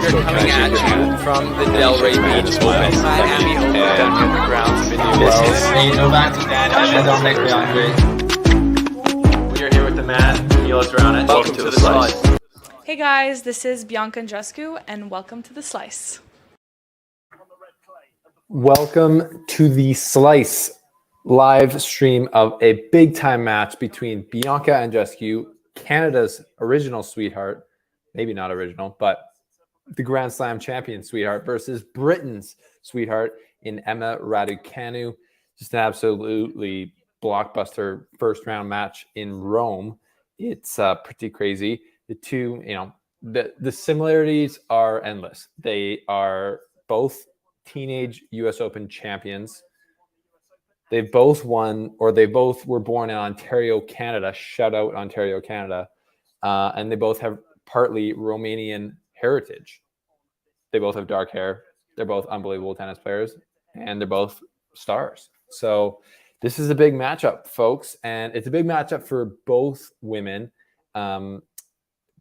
We're coming at you from the Delray Beach Miami Open down here at the grounds. This is Novak and Dominic Bianca. We are here with the man. Heel us around it. Welcome to the Slice. Hey guys, this is Bianca Andreescu, and welcome to the Slice. Welcome to the Slice live stream of a big time match between Bianca Andreescu, Canada's original sweetheart, maybe not original, but the Grand Slam champion sweetheart, versus Britain's sweetheart in Emma Raducanu. Just an absolutely blockbuster first round match in Rome. It's pretty crazy. The two, the similarities are endless. They are both teenage US Open champions. They both won, or they both were born in Ontario, Canada. Shout out Ontario, Canada. And they both have partly Romanian heritage. They both have dark hair. They're both unbelievable tennis players, and they're both stars. So this is a big matchup, folks. And it's a big matchup for both women. Bianca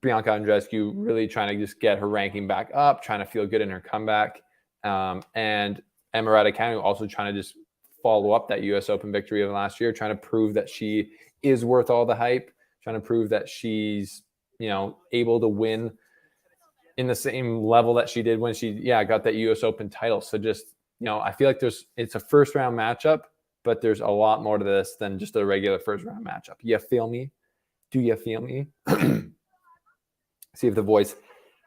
Andreescu really trying to just get her ranking back up, trying to feel good in her comeback. And Emma Raducanu also trying to just follow up that US Open victory of last year, trying to prove that she is worth all the hype, trying to prove that she's, able to win in the same level that she did when she, got that US Open title. So just, I feel like it's a first round matchup, but there's a lot more to this than just a regular first round matchup. You feel me? Do you feel me? See if the voice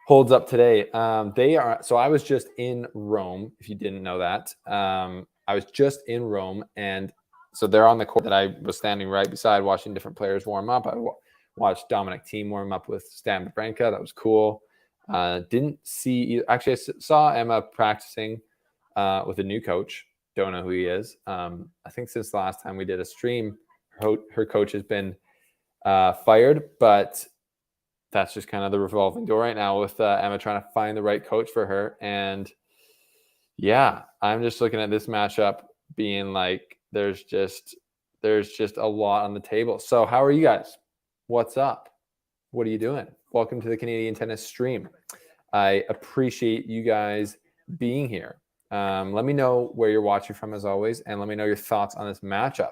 holds up today. So I was just in Rome, if you didn't know that. I was just in Rome, and so they're on the court that I was standing right beside, watching different players warm up. I watched Dominic Thiem warm up with Stan Wawrinka. That was cool. Didn't see, actually, I saw Emma practicing with a new coach. Don't know who he is. I think since the last time we did a stream, her coach has been fired, but that's just kind of the revolving door right now with Emma trying to find the right coach for her. And I'm just looking at this matchup being like, there's just a lot on the table. So how are you guys? What's up? What are you doing? Welcome to the Canadian Tennis Stream. I appreciate you guys being here. Let me know where you're watching from, as always, and let me know your thoughts on this matchup.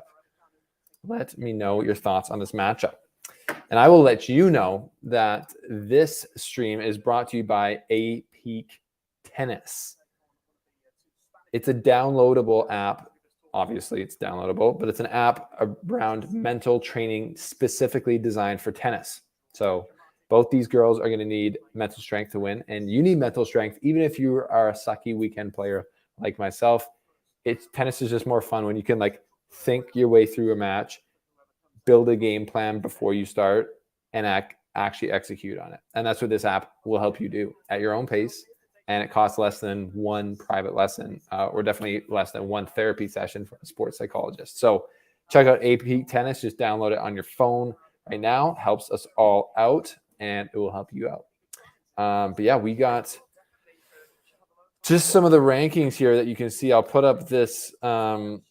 And I will let you know that this stream is brought to you by A Peak Tennis. It's a downloadable app. Obviously, it's downloadable, but it's an app around mental training specifically designed for tennis. So both these girls are going to need mental strength to win, and you need mental strength even if you are a sucky weekend player like myself. Tennis is just more fun when you can think your way through a match, build a game plan before you start, and actually execute on it. And that's what this app will help you do at your own pace. And it costs less than one private lesson, or definitely less than one therapy session for a sports psychologist. So check out AP Tennis. Just download it on your phone right now. Helps us all out, and it will help you out. We got just some of the rankings here that you can see. I'll put up this little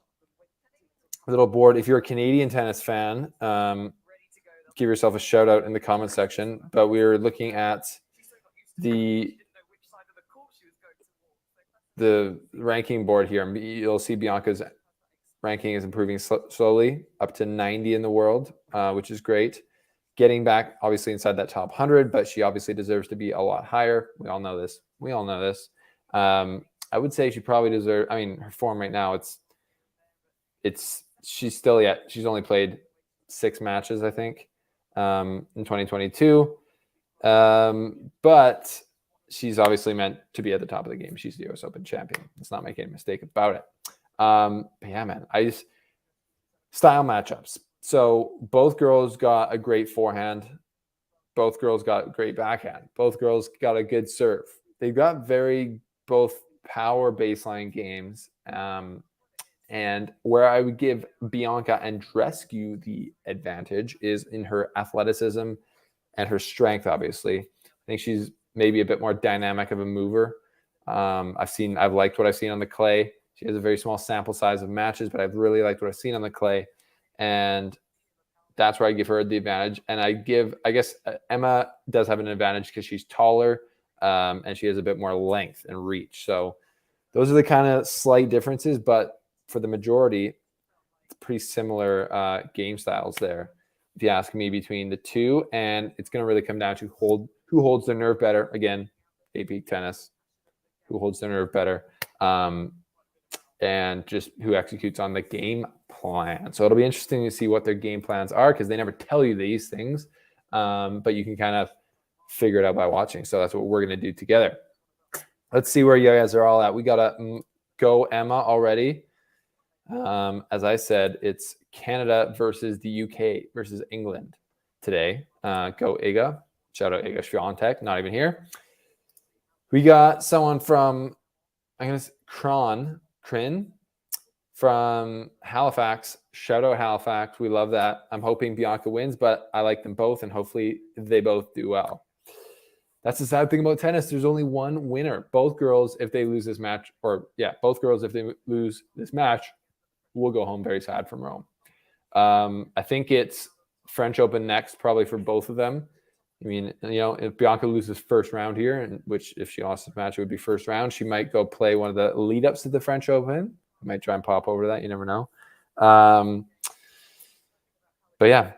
board. If you're a Canadian tennis fan, give yourself a shout out in the comment section. But we're looking at the ranking board here. You'll see Bianca's ranking is improving slowly up to 90 in the world, which is great. Getting back, obviously, inside that top 100, but she obviously deserves to be a lot higher. We all know this. I would say she probably deserves, her form right now, she's only played 6 matches, I think, in 2022. But she's obviously meant to be at the top of the game. She's the US Open champion. Let's not make any mistake about it. Style matchups. So both girls got a great forehand. Both girls got great backhand. Both girls got a good serve. They've got both power baseline games. And where I would give Bianca Andreescu the advantage is in her athleticism and her strength, obviously. I think she's maybe a bit more dynamic of a mover. I've liked what I've seen on the clay. She has a very small sample size of matches, but I've really liked what I've seen on the clay. And that's where I give her the advantage. And I guess Emma does have an advantage because she's taller. and she has a bit more length and reach. So those are the kind of slight differences, but for the majority, it's pretty similar game styles there, if you ask me, between the two. And it's going to really come down to who holds their nerve better. Again, AP tennis, who holds their nerve better, and just who executes on the game plan. So it'll be interesting to see what their game plans are, because they never tell you these things, but you can kind of figure it out by watching. So that's what we're going to do together. Let's see where you guys are all at. We got to go Emma already. As I said, it's Canada versus the UK versus England today. Go Iga. Shout out Iga Swiatek, not even here. We got someone from, I guess, Crin from Halifax. Shout out Halifax. We love that. I'm hoping Bianca wins, but I like them both, and hopefully they both do well. That's the sad thing about tennis. There's only one winner. Both girls, if they lose this match, both girls, if they lose this match, will go home very sad from Rome. I think it's French Open next, probably for both of them. I mean, if Bianca loses first round here, and which if she lost this match, it would be first round, she might go play one of the lead-ups to the French Open. I might try and pop over to that. You never know. But yeah,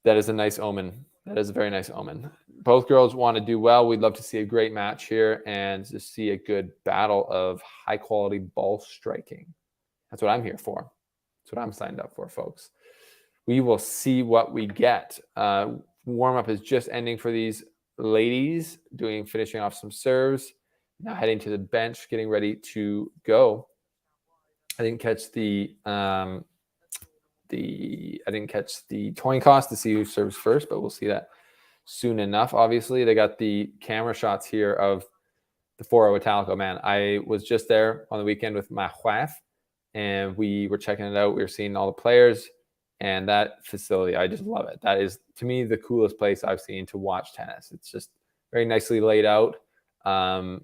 that is a nice omen. That is a very nice omen. Both girls want to do well. We'd love to see a great match here and to see a good battle of high-quality ball striking. That's what I'm here for. That's what I'm signed up for, folks. We will see what we get. Warm-up is just ending for these ladies, finishing off some serves. Now heading to the bench, getting ready to go. I didn't catch the coin cost to see who serves first, but we'll see that soon enough. Obviously, they got the camera shots here of the 4-0 Italico. Man, I was just there on the weekend with my wife, and we were checking it out. We were seeing all the players, and that facility, I just love it. That is, to me, the coolest place I've seen to watch tennis. It's just very nicely laid out, and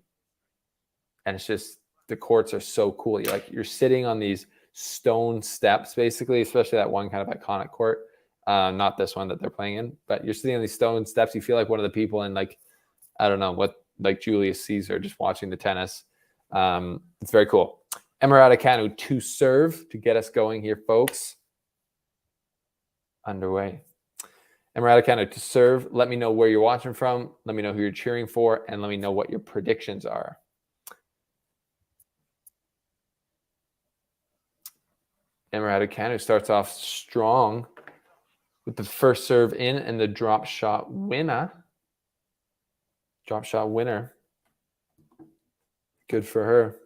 it's just, the courts are so cool. You're sitting on these stone steps, basically, especially that one kind of iconic court. Not this one that they're playing in, but you're sitting on these stone steps. You feel like one of the people in, I don't know what, Julius Caesar, just watching the tennis. It's very cool. Emma Raducanu to serve to get us going here, folks. Underway. Emma Raducanu to serve. Let me know where you're watching from. Let me know who you're cheering for, and let me know what your predictions are. Emma Raducanu starts off strong with the first serve in and the drop shot winner. Drop shot winner. Good for her.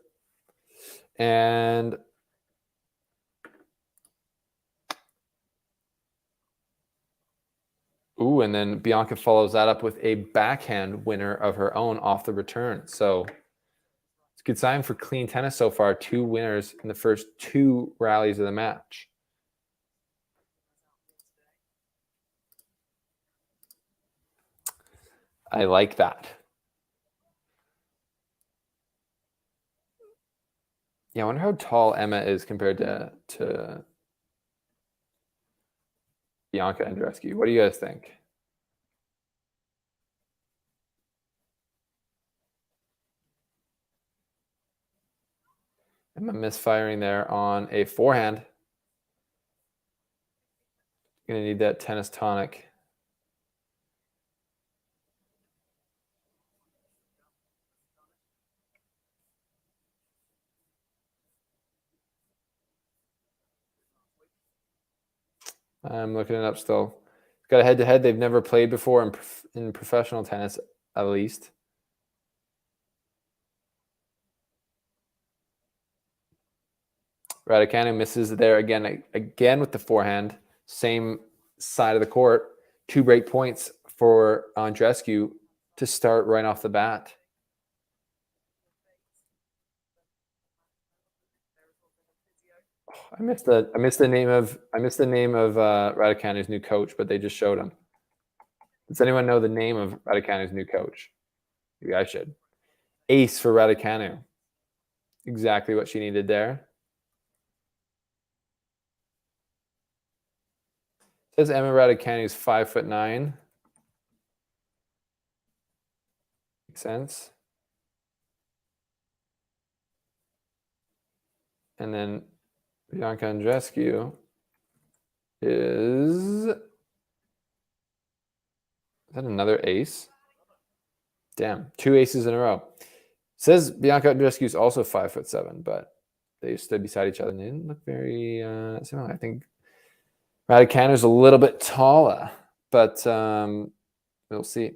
And and then Bianca follows that up with a backhand winner of her own off the return. So it's a good sign for clean tennis so far. 2 winners in the first 2 rallies of the match. I like that. Yeah, I wonder how tall Emma is compared to Bianca Andreescu. What do you guys think? Emma misfiring there on a forehand. Gonna need that tennis tonic. I'm looking it up still. Got a head-to-head. They've never played before in professional tennis, at least. Raducanu misses there again with the forehand. Same side of the court. 2 break points for Andreescu to start right off the bat. I missed the name of Raducanu's new coach, but they just showed him. Does anyone know the name of Raducanu's new coach? Maybe I should. Ace for Raducanu. Exactly what she needed there. It says Emma Raducanu is 5'9". Makes sense. And then Bianca Andreescu is that another ace? Damn, 2 aces in a row. Says Bianca Andreescu is also 5'7", but they stood beside each other and they didn't look very similar. I think Raducanu is a little bit taller, but we'll see.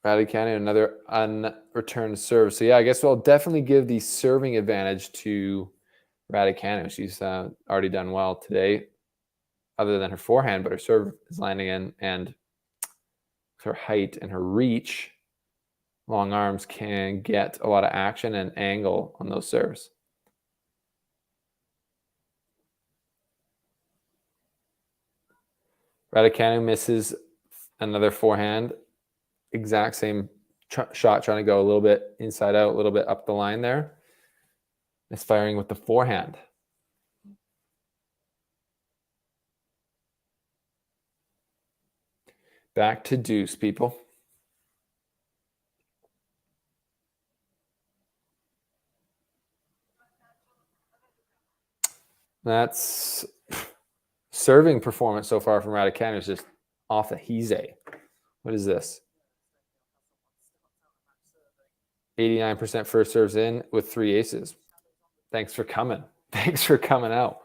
Raducanu, another unreturned serve. So yeah, I guess we'll definitely give the serving advantage to Raducanu. She's already done well today, other than her forehand, but her serve is landing in, and her height and her reach, long arms can get a lot of action and angle on those serves. Raducanu misses another forehand. Exact same shot, trying to go a little bit inside out, a little bit up the line there. Misfiring with the forehand. Back to deuce, people. That's serving performance so far from Raducanu is just off the heezy. What is this? 89% first serves in with 3 aces. Thanks for coming. Thanks for coming out.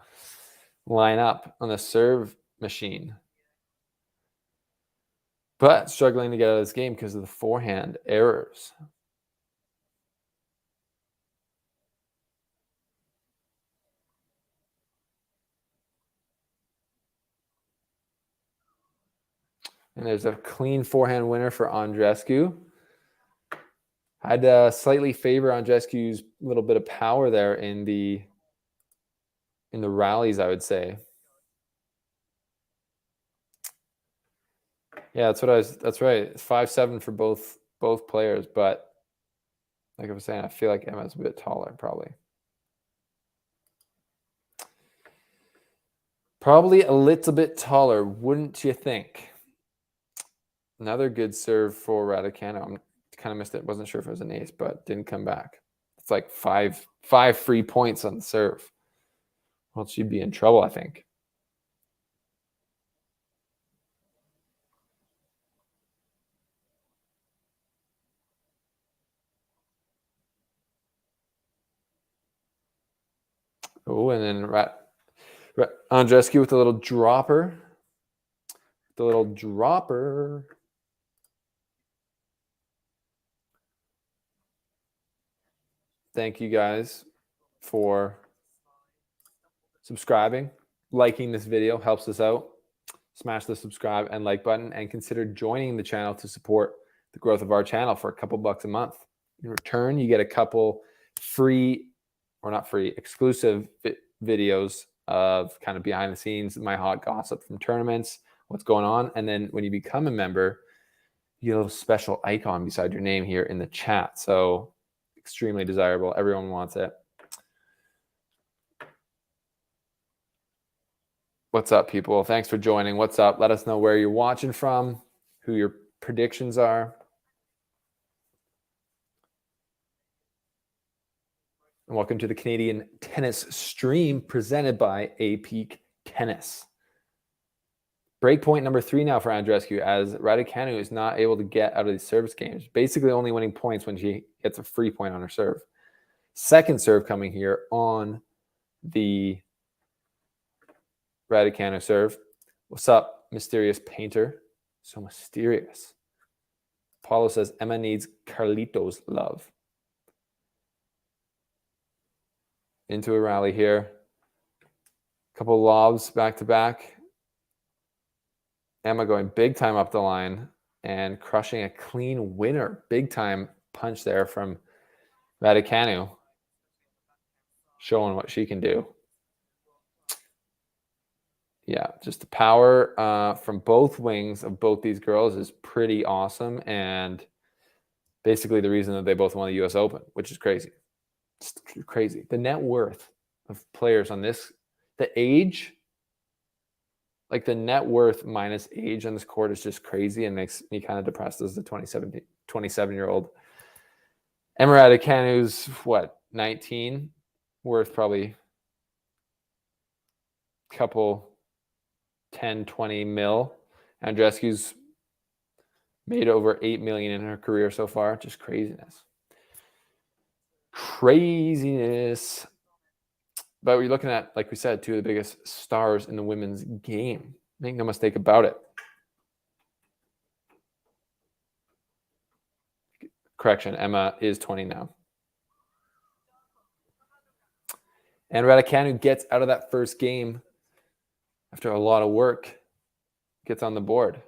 Line up on the serve machine. But struggling to get out of this game because of the forehand errors. And there's a clean forehand winner for Andreescu. I'd slightly favor Andreescu's little bit of power there in the rallies, I would say. Yeah, that's right. It's 5-7 for both players, but like I was saying, I feel like Emma's a bit taller, probably. Probably a little bit taller, wouldn't you think? Another good serve for Raducanu. I kind of missed it. Wasn't sure if it was an ace, but didn't come back. It's like five free points on the serve. Well, she'd be in trouble, I think. Oh, and then Andreescu with a little dropper. The little dropper. Thank you guys for subscribing. Liking this video helps us out. Smash the subscribe and like button and consider joining the channel to support the growth of our channel for a couple bucks a month. In return, you get a couple free, or not free, exclusive videos of kind of behind the scenes, my hot gossip from tournaments, what's going on. And then when you become a member, you get a little special icon beside your name here in the chat. So extremely desirable. Everyone wants it. What's up, people? Thanks for joining. What's up? Let us know where you're watching from, who your predictions are. And welcome to the Canadian Tennis Stream presented by A Peak Tennis. Breakpoint number 3 now for Andreescu, as Raducanu is not able to get out of these service games. Basically only winning points when she gets a free point on her serve. Second serve coming here on the Raducanu serve. What's up, mysterious painter? So mysterious. Paulo says Emma needs Carlitos love. Into a rally here. Couple lobs back to back. Emma going big time up the line and crushing a clean winner. Big time punch there from Raducanu. Showing what she can do. Yeah, just the power from both wings of both these girls is pretty awesome. And basically the reason that they both won the U.S. Open, which is crazy. It's crazy. The net worth of players on this, the age like the net worth minus age on this court is just crazy and makes me kind of depressed as the 27-year-old. Emma Raducanu's what, 19, worth probably a couple 10, 20 mil. Andreescu's made over 8 million in her career so far. Just craziness. But we're looking at, like we said, two of the biggest stars in the women's game. Make no mistake about it. Correction, Emma is 20 now. And Raducanu gets out of that first game after a lot of work, gets on the board.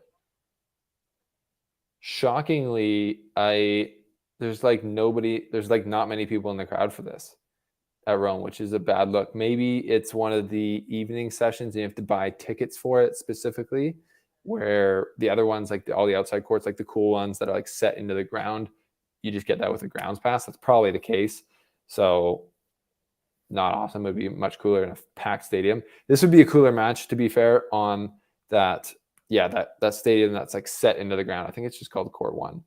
Shockingly, there's not many people in the crowd for this at Rome, which is a bad look. Maybe it's one of the evening sessions and you have to buy tickets for it specifically, where the other ones, like all the outside courts, like the cool ones that are like set into the ground, you just get that with a grounds pass. That's probably the case. So not awesome. It would be much cooler in a packed stadium. This would be a cooler match, to be fair, on that stadium that's like set into the ground. I think it's just called Court 1.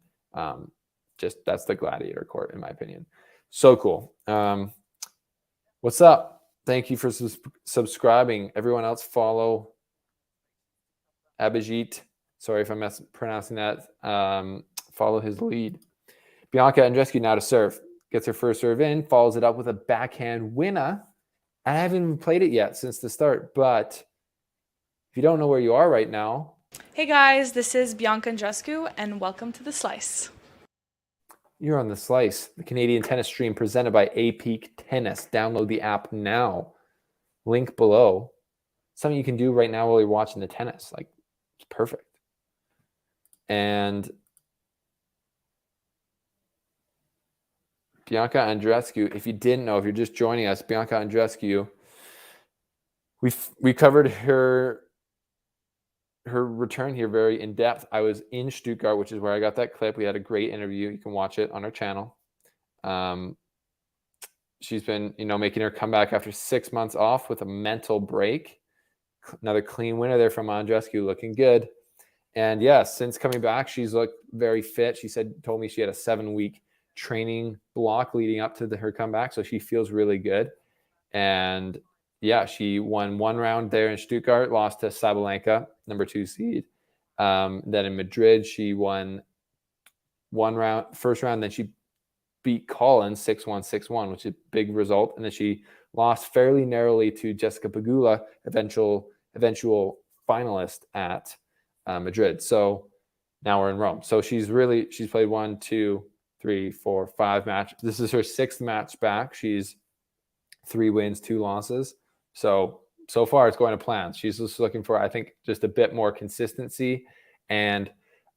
That's the Gladiator Court, in my opinion. So cool. What's up? Thank you for subscribing. Everyone else, follow Abhijit. Sorry if I'm mispronouncing that. Follow his lead. Bianca Andreescu now to serve. Gets her first serve in, follows it up with a backhand winner. I haven't even played it yet since the start, but if you don't know where you are right now. Hey guys, this is Bianca Andreescu, and welcome to The Slice. You're on The Slice, the Canadian tennis stream presented by A-Peak Tennis. Download the app now. Link below. Something you can do right now while you're watching the tennis. Like, it's perfect. And Bianca Andreescu, if you didn't know, if you're just joining us, Bianca Andreescu, we covered her return here very in depth. I was in Stuttgart, which is where I got that clip. We had a great interview. You can watch it on our channel. She's been, making her comeback after 6 months off with a mental break. Another clean winner there from Andreescu, looking good. And yeah, since coming back, she's looked very fit. She told me she had a 7-week training block leading up to her comeback, so she feels really good. And yeah, she won one round there in Stuttgart, lost to Sabalenka, number 2 seed. Then in Madrid, she won first round. Then she beat Collins 6-1, 6-1, which is a big result. And then she lost fairly narrowly to Jessica Pegula, eventual finalist at Madrid. So now we're in Rome. So she's played 1, 2, 3, 4, 5 matches. This is her 6th match back. She's 3 wins, 2 losses. So far it's going to plan. She's just looking for, I think, just a bit more consistency. And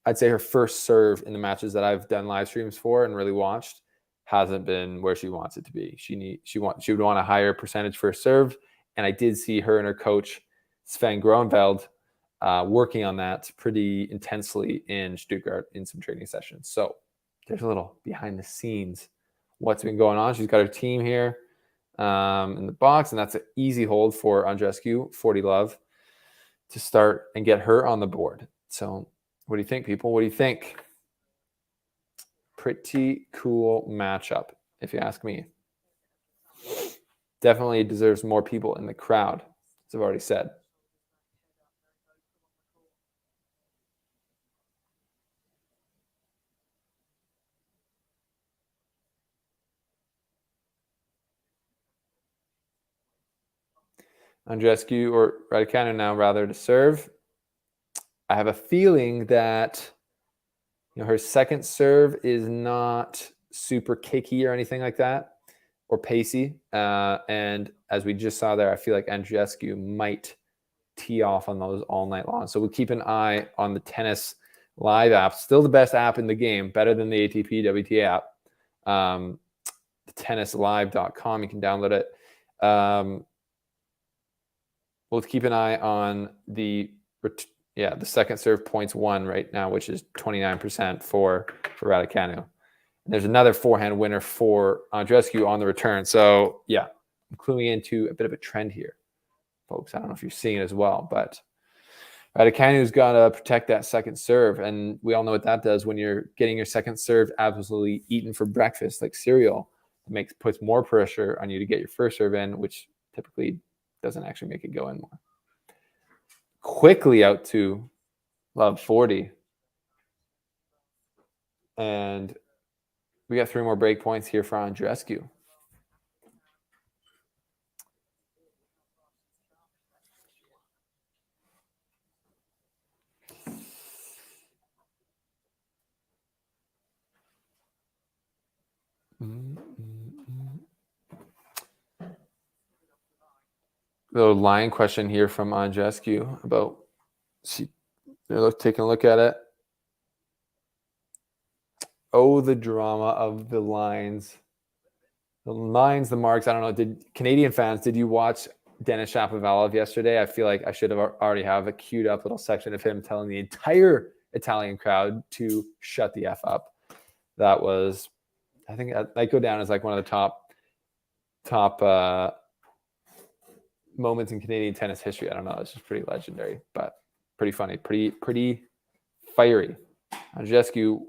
I'd say her first serve in the matches that I've done live streams for and really watched hasn't been where she wants it to be. She would want a higher percentage for a serve. And I did see her and her coach, Sven Gronveld, working on that pretty intensely in Stuttgart in some training sessions. So there's a little behind the scenes what's been going on. She's got her team here in the box, and that's an easy hold for Andreescu, 40 love, to start and get her on the board. So what do you think, people? What do you think? Pretty cool matchup, if you ask me. Definitely deserves more people in the crowd, as I've already said. Andreescu, or Raducanu now rather, to serve. I have a feeling that her second serve is not super kicky or anything like that, or pacey. And as we just saw there, I feel like Andreescu might tee off on those all night long. So we'll keep an eye on the Tennis Live app. Still the best app in the game, better than the ATP WTA app. Tennislive.com, you can download it. We'll keep an eye on the second serve points won right now, which is 29% for Raducanu. And there's another forehand winner for Andreescu on the return. So yeah, I'm cluing into a bit of a trend here, folks. I don't know if you're seeing it as well, but Raducanu's got to protect that second serve, and we all know what that does when you're getting your second serve absolutely eaten for breakfast like cereal. It puts more pressure on you to get your first serve in, which typically doesn't actually make it go in more. Quickly out to love 40. And we got 3 more break points here for Andreescu. Little line question here from Andreescu about taking a look at it. Oh, the drama of the lines. The lines, the marks. I don't know. Canadian fans, did you watch Denis Shapovalov yesterday? I feel like I should have already have a queued up little section of him telling the entire Italian crowd to shut the F up. That was, I think that go down as like one of the top moments in Canadian tennis history. I don't know. It's just pretty legendary, but pretty funny, pretty fiery. Andreescu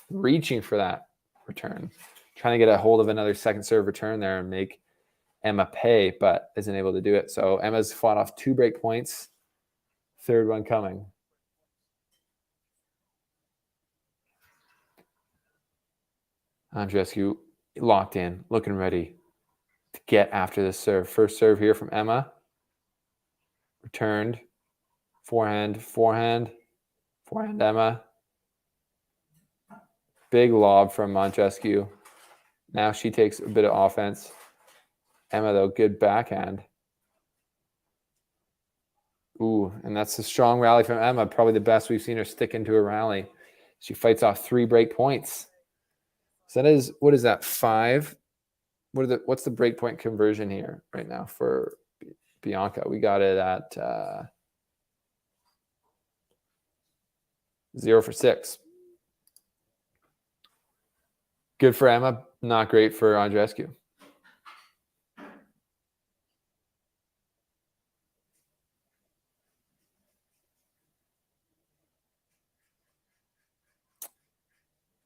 reaching for that return, trying to get a hold of another second serve return there and make Emma pay, but isn't able to do it. So Emma's fought off 2 break points, third one coming. Andreescu locked in, looking ready to get after this serve. First serve here from Emma. Returned. Forehand, Emma. Big lob from Andreescu. Now she takes a bit of offense. Emma, though, good backhand. Ooh, and that's a strong rally from Emma. Probably the best we've seen her stick into a rally. She fights off 3 break points. So that is, what is that, 5? What's the break point conversion here right now for Bianca? We got it at 0 for 6. Good for Emma, not great for Andreescu.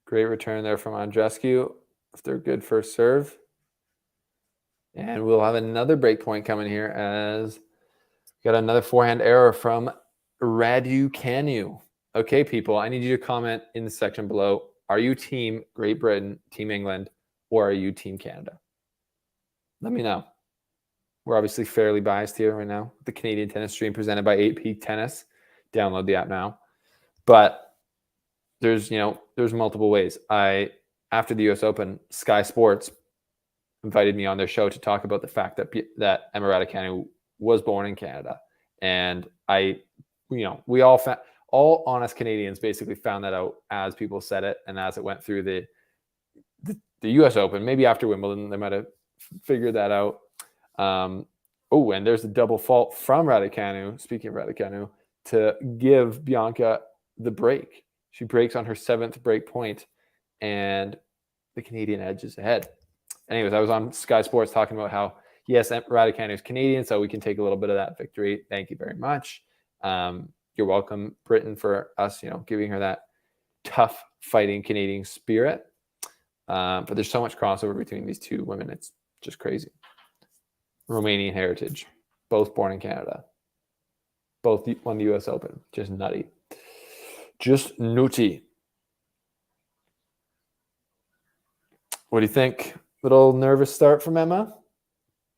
Great return there from Andreescu after a good first serve. And we'll have another break point coming here as we got another forehand error from Raducanu. Okay, people, I need you to comment in the section below. Are you team Great Britain, team England, or are you team Canada? Let me know. We're obviously fairly biased here right now. The Canadian tennis stream presented by 8 Peak Tennis. Download the app now. But there's multiple ways. After the US Open, Sky Sports invited me on their show to talk about the fact that Emma Raducanu was born in Canada. And we all honest Canadians basically found that out as people said it and as it went through the US Open. Maybe after Wimbledon, they might have figured that out. And there's a double fault from Raducanu, speaking of Raducanu, to give Bianca the break. She breaks on her 7th break point, and the Canadian edge is ahead. Anyways, I was on Sky Sports talking about how, yes, Raducanu is Canadian, so we can take a little bit of that victory. Thank you very much. You're welcome, Britain, for us, giving her that tough fighting Canadian spirit. But there's so much crossover between these 2 women. It's just crazy. Romanian heritage, both born in Canada, both won the US Open. Just nutty. Just nutty. What do you think? Little nervous start from Emma.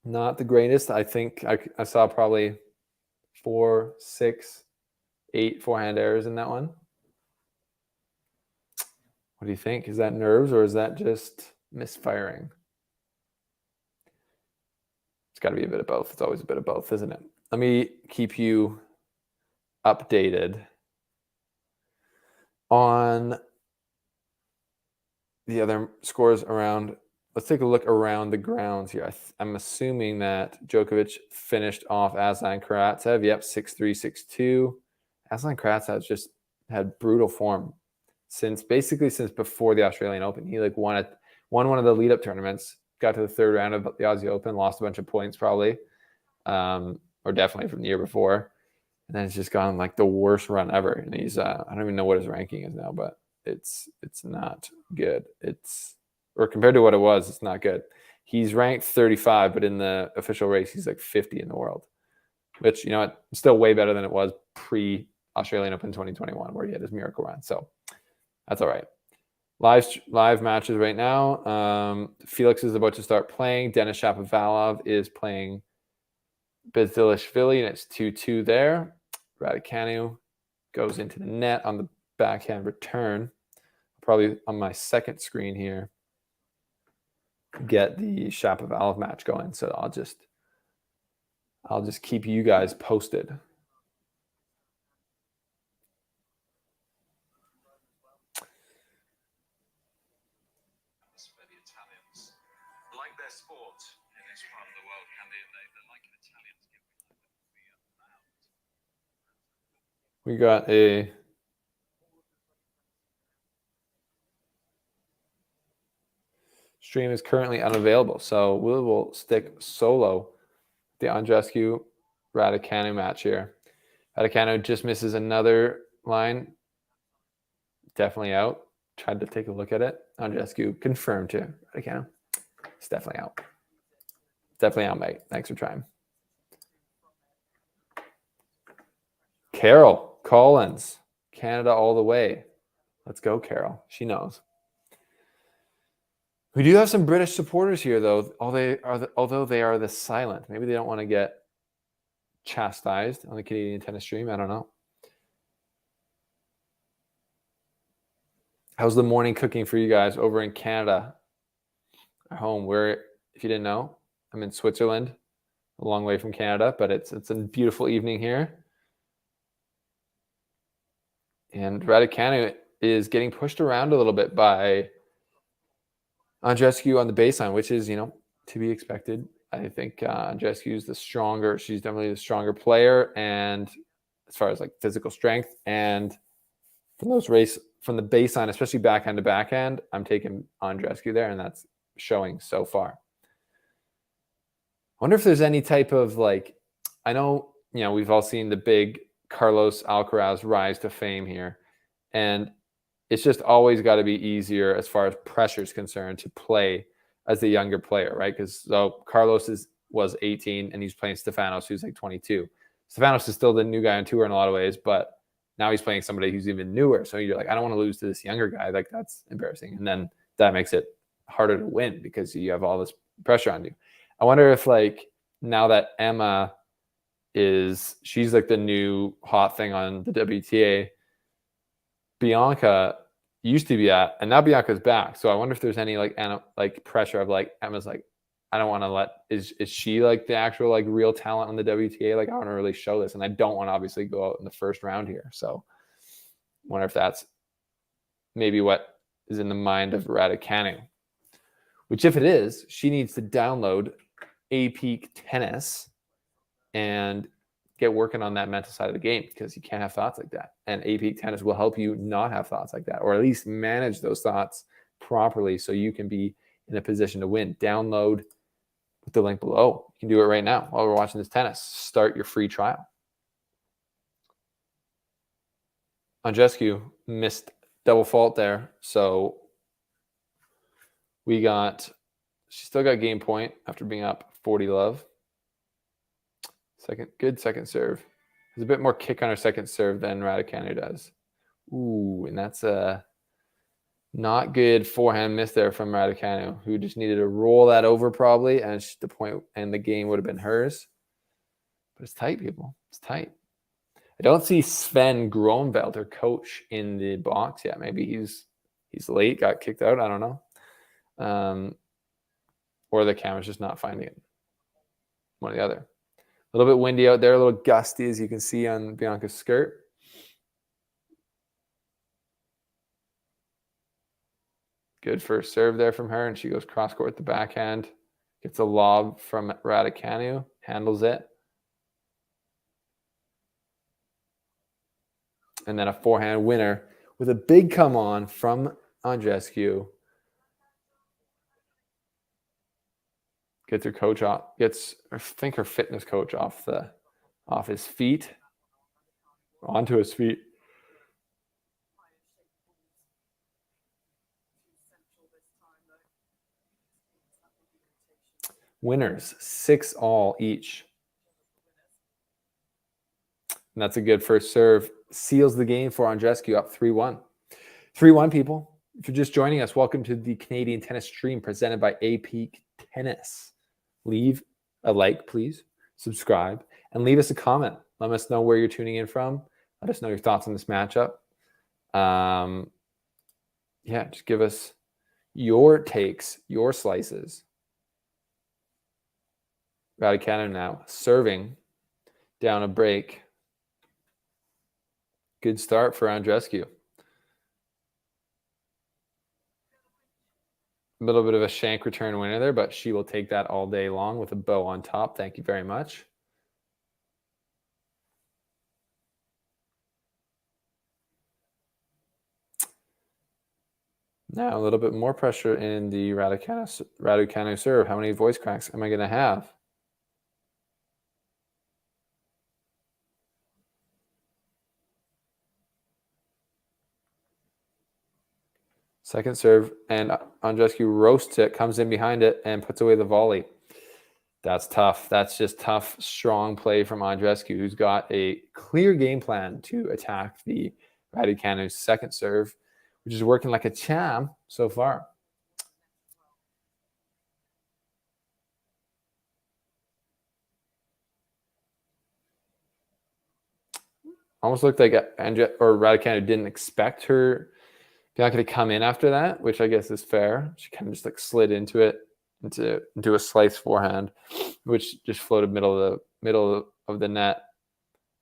Not the greatest. I think I saw probably 4, 6, 8 forehand errors in that one. What do you think? Is that nerves or is that just misfiring? It's got to be a bit of both. It's always a bit of both, isn't it? Let me keep you updated on the other scores around. Let's take a look around the grounds here. I'm assuming that Djokovic finished off Aslan Karatsev. Yep, 6-3, 6-2. Aslan Karatsev just had brutal form since before the Australian Open. He won one of the lead-up tournaments, got to the 3rd round of the Aussie Open, lost a bunch of points probably, or definitely from the year before. And then it's just gone like the worst run ever. And he's I don't even know what his ranking is now, but it's not good. Or compared to what it was, it's not good. He's ranked 35, but in the official race, he's like 50 in the world, which, you know, it's still way better than it was pre-Australian Open 2021, where he had his miracle run. So that's all right. Live matches right now. Felix is about to start playing. Denis Shapovalov is playing Bezilishvili, and it's 2-2 there. Raducanu goes into the net on the backhand return. Probably on my second screen here, get the Shapovalov match going. So I'll just keep you guys posted. Like their sport in this part of the world, can they like Italians give We got a stream is currently unavailable, so we will stick solo the Andreescu Raducanu match here. Raducanu just misses another line. Definitely out. Tried to take a look at it. Andreescu confirmed to Raducanu. It's definitely out. Definitely out, mate. Thanks for trying. Carol Collins, Canada all the way. Let's go, Carol. She knows. We do have some British supporters here, though. Although they are the silent. Maybe they don't want to get chastised on the Canadian tennis stream. I don't know. How's the morning cooking for you guys over in Canada? At home, where, if you didn't know, I'm in Switzerland, a long way from Canada, but it's a beautiful evening here. And Raducanu is getting pushed around a little bit by Andreescu on the baseline, which is, you know, to be expected. I think Andreescu is she's definitely the stronger player, and as far as like physical strength, and from the baseline, especially backhand to backhand, I'm taking Andreescu there, and that's showing so far. I wonder if there's any type of like, I know, you know, we've all seen the big Carlos Alcaraz rise to fame here, and it's just always got to be easier as far as pressure is concerned to play as the younger player, right? Because so Carlos was 18 and he's playing Stefanos, who's like 22. Stefanos is still the new guy on tour in a lot of ways, but now he's playing somebody who's even newer. So you're like, I don't want to lose to this younger guy. Like, that's embarrassing. And then that makes it harder to win because you have all this pressure on you. I wonder if, like, now that Emma she's like the new hot thing on the WTA, Bianca used to be at, and now Bianca's back. So I wonder if there's any like pressure of like Emma's like, I don't want to let, is she like the actual like real talent on the WTA? Like, I want to really show this, and I don't want to obviously go out in the first round here. So I wonder if that's maybe what is in the mind of Raducanu. Which, if it is, she needs to download A-Peak Tennis and get working on that mental side of the game, because you can't have thoughts like that. And A-Peak Tennis will help you not have thoughts like that, or at least manage those thoughts properly so you can be in a position to win. Download with the link below. You can do it right now while we're watching this tennis. Start your free trial. Andreescu missed double fault there. So she still got game point after being up 40-love. Good second serve. There's a bit more kick on her second serve than Raducanu does. Ooh, and that's a not good forehand miss there from Raducanu, who just needed to roll that over probably, and the point and the game would have been hers. But it's tight, people. It's tight. I don't see Sven Gronveld, her coach, in the box yet. Maybe he's late, got kicked out. I don't know. Or the camera's just not finding it. One or the other. A little bit windy out there, a little gusty, as you can see on Bianca's skirt. Good first serve there from her, and she goes cross-court with the backhand. Gets a lob from Raducanu, handles it. And then a forehand winner with a big come on from Andreescu. Gets her coach off, I think her fitness coach off his feet. Onto his feet. Winners, 6-all each. And that's a good first serve. Seals the game for Andreescu, up 3-1. 3-1, people. If you're just joining us, welcome to the Canadian Tennis Stream presented by AP Tennis. Leave a like, please. Subscribe. And leave us a comment. Let us know where you're tuning in from. Let us know your thoughts on this matchup. Yeah, just give us your takes, your slices. Raducanu now serving down a break. Good start for Andreescu. A little bit of a shank return winner there, but she will take that all day long with a bow on top. Thank you very much. Now a little bit more pressure in the Raducanu serve. How many voice cracks am I going to have? Second serve, and Andreescu roasts it, comes in behind it, and puts away the volley. That's tough. That's just tough, strong play from Andreescu, who's got a clear game plan to attack the Raducanu's second serve, which is working like a charm so far. Almost looked like Raducanu didn't expect her Bianca to come in after that, which I guess is fair. She kind of just like slid into it, into a slice forehand, which just floated middle of the net.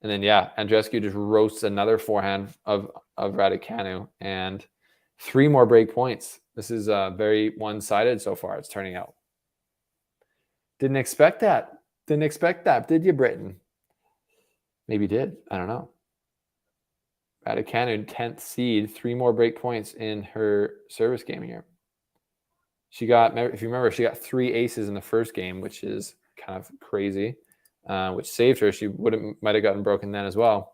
And then yeah, Andreescu just roasts another forehand of Raducanu, and 3 more break points. This is very one-sided so far. It's turning out. Didn't expect that. Didn't expect that, did you, Britain? Maybe did. I don't know. Raducanu, 10th seed, 3 more break points in her service game here. She got, if you remember, she got 3 aces in the first game, which is kind of crazy, which saved her. She might have gotten broken then as well.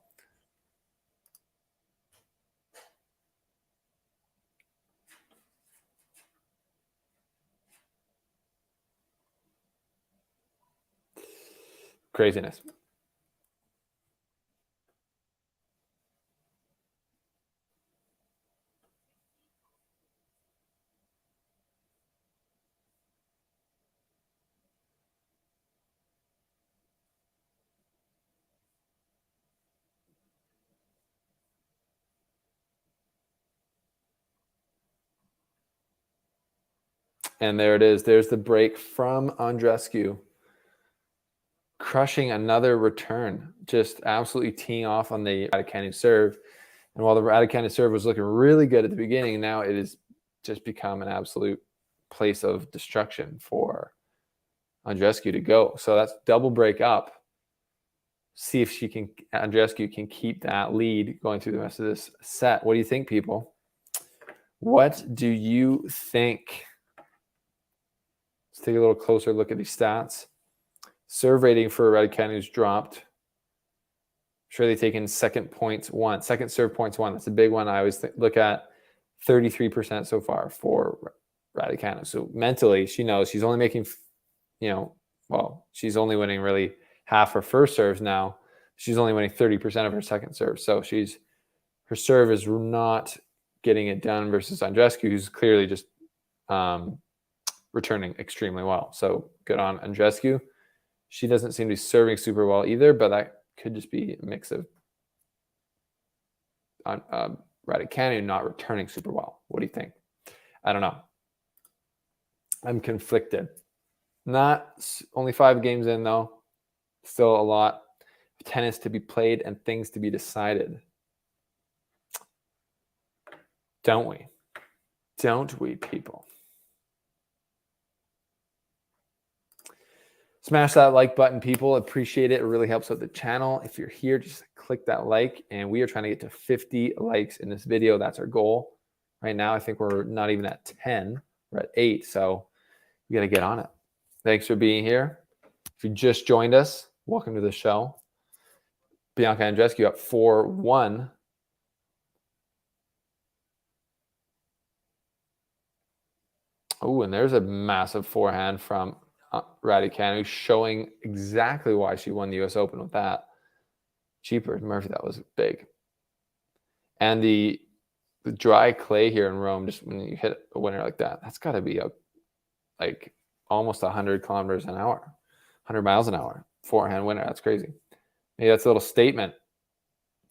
Craziness. And there it is. There's the break from Andreescu. Crushing another return. Just absolutely teeing off on the Raducanu serve. And while the Raducanu serve was looking really good at the beginning, now it has just become an absolute place of destruction for Andreescu to go. So that's double break up. See if Andreescu can keep that lead going through the rest of this set. What do you think, people? What do you think? Let's take a little closer look at these stats. Serve rating for Raducanu's dropped. I'm sure they've taken second serve points 1. That's a big one. I always look at 33% so far for Raducanu. So mentally, she knows she's only making, she's only winning really half her first serves now. She's only winning 30% of her second serve. So her serve is not getting it done versus Andreescu, who's clearly just returning extremely well. So good on Andreescu. She doesn't seem to be serving super well either, but that could just be a mix of Raducanu not returning super well. What do you think? I don't know. I'm conflicted. Only 5 games in, though. Still a lot of tennis to be played and things to be decided. Don't we? Don't we, people? Smash that like button, people. Appreciate it. It really helps out the channel. If you're here, just click that like. And we are trying to get to 50 likes in this video. That's our goal. Right now, I think we're not even at 10. We're at 8. So we got to get on it. Thanks for being here. If you just joined us, welcome to the show. Bianca Andreescu up 4-1. Oh, and there's a massive forehand from Raducanu, showing exactly why she won the U.S. Open with that. Cheaper Murphy, that was big. And the dry clay here in Rome, just when you hit a winner like that, that's got to be like almost 100 kilometers an hour, 100 miles an hour. Forehand winner, that's crazy. Maybe that's a little statement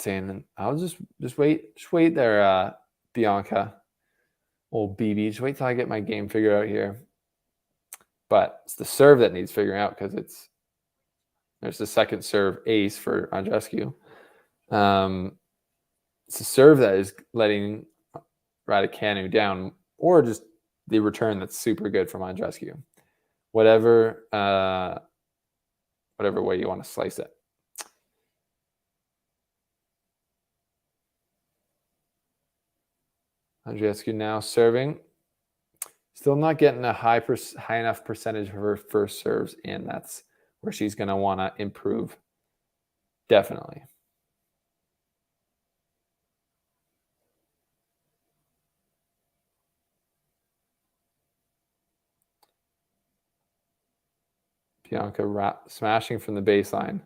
saying, I'll just wait there, Bianca. Old BB, just wait till I get my game figured out here. But it's the serve that needs figuring out because there's the second serve ace for Andreescu. It's a serve that is letting Raducanu down, or just the return that's super good from Andreescu. Whatever way you want to slice it. Andreescu now serving. Still not getting a high enough percentage of her first serves in. That's where she's going to want to improve. Definitely. Bianca smashing from the baseline.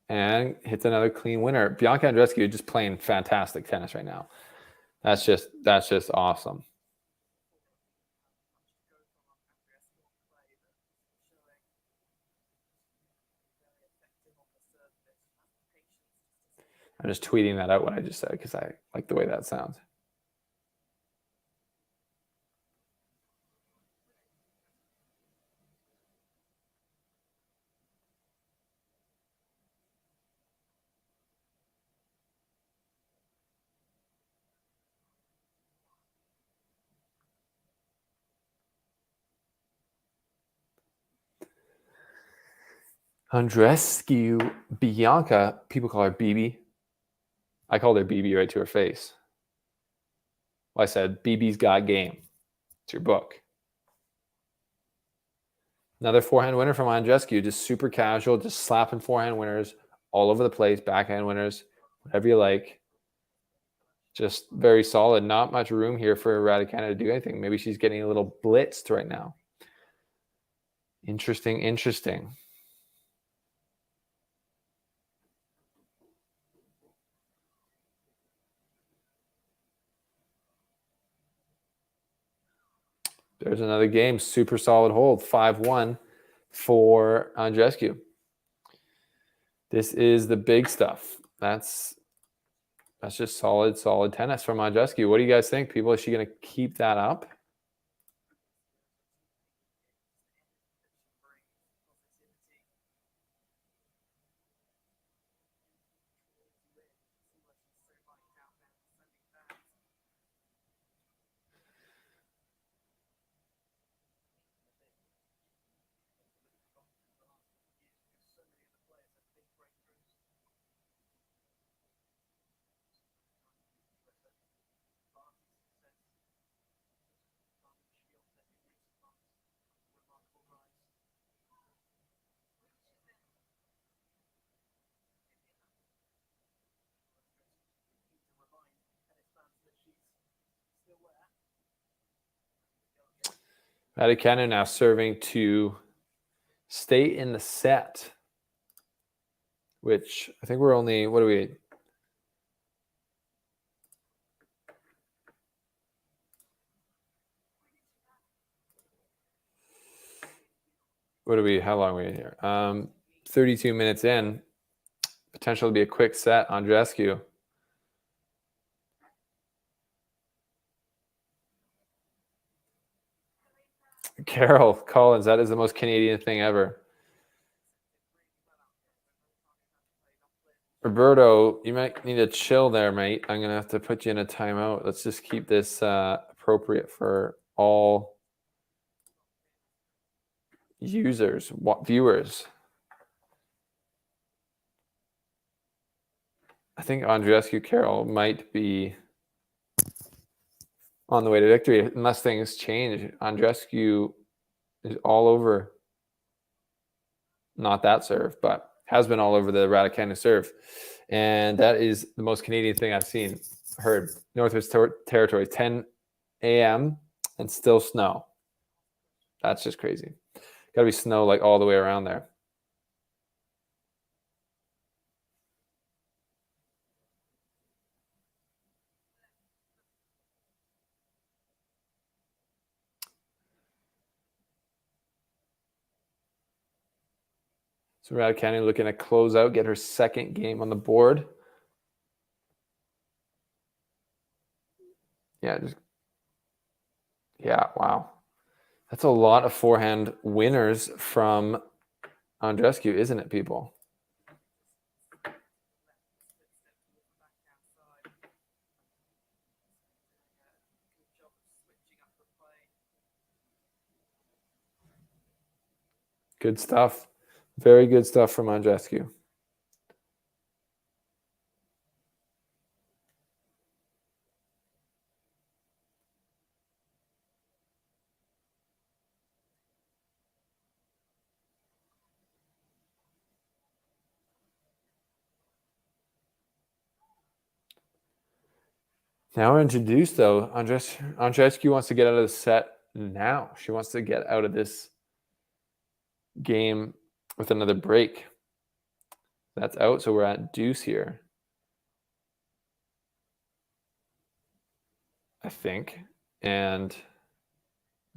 And hits another clean winner. Bianca Andreescu just playing fantastic tennis right now. That's just awesome. I'm just tweeting that out what I just said because I like the way that sounds. Andreescu, Bianca, people call her BB. I called her BB right to her face. Well, I said, BB's got game. It's your book. Another forehand winner from Andreescu, just super casual, just slapping forehand winners all over the place, backhand winners, whatever you like. Just very solid. Not much room here for Raducanu to do anything. Maybe she's getting a little blitzed right now. Interesting. There's another game. Super solid hold. 5-1 for Andreescu. This is the big stuff. That's just solid tennis from Andreescu. What do you guys think, people? Is she going to keep that up? Raducanu now serving to stay in the set, which I think we're only, what are we? How long are we in here? 32 minutes in. Potential to be a quick set. Andreescu. Carol Collins, that is the most Canadian thing ever. Roberto, you might need to chill there, mate. I'm going to have to put you in a timeout. Let's just keep this appropriate for all users, viewers. I think Andreescu Carol might be on the way to victory unless things change. Andreescu is all over. not that serve, but has been all over the Raducanu serve. And that is the most Canadian thing I've heard. Northwest Territories, 10 a.m. and still snow. That's just crazy. Got to be snow like all the way around there. So Raducanu looking to close out, get her second game on the board. Yeah, wow. That's a lot of forehand winners from Andreescu, isn't it, people? Good stuff. Very good stuff from Andreescu. Now we're introduced, though. Andreescu wants to get out of the set now. She wants to get out of this game with another break. That's out, so we're at deuce here, I think. And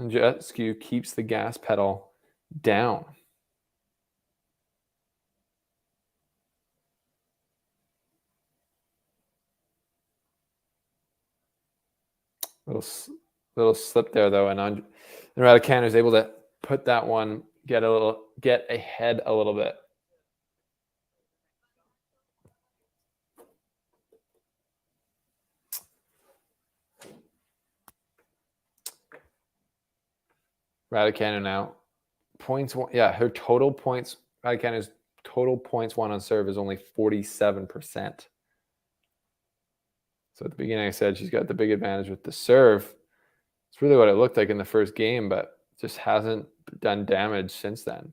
Andreescu keeps the gas pedal down. Little slip there, though, and Raducanu is able to put that one, get ahead a little bit. Raducanu now points one. Yeah, her total points. Raducanu's total points won on serve is only 47%. So at the beginning, I said she's got the big advantage with the serve. It's really what it looked like in the first game, but just hasn't done damage since then.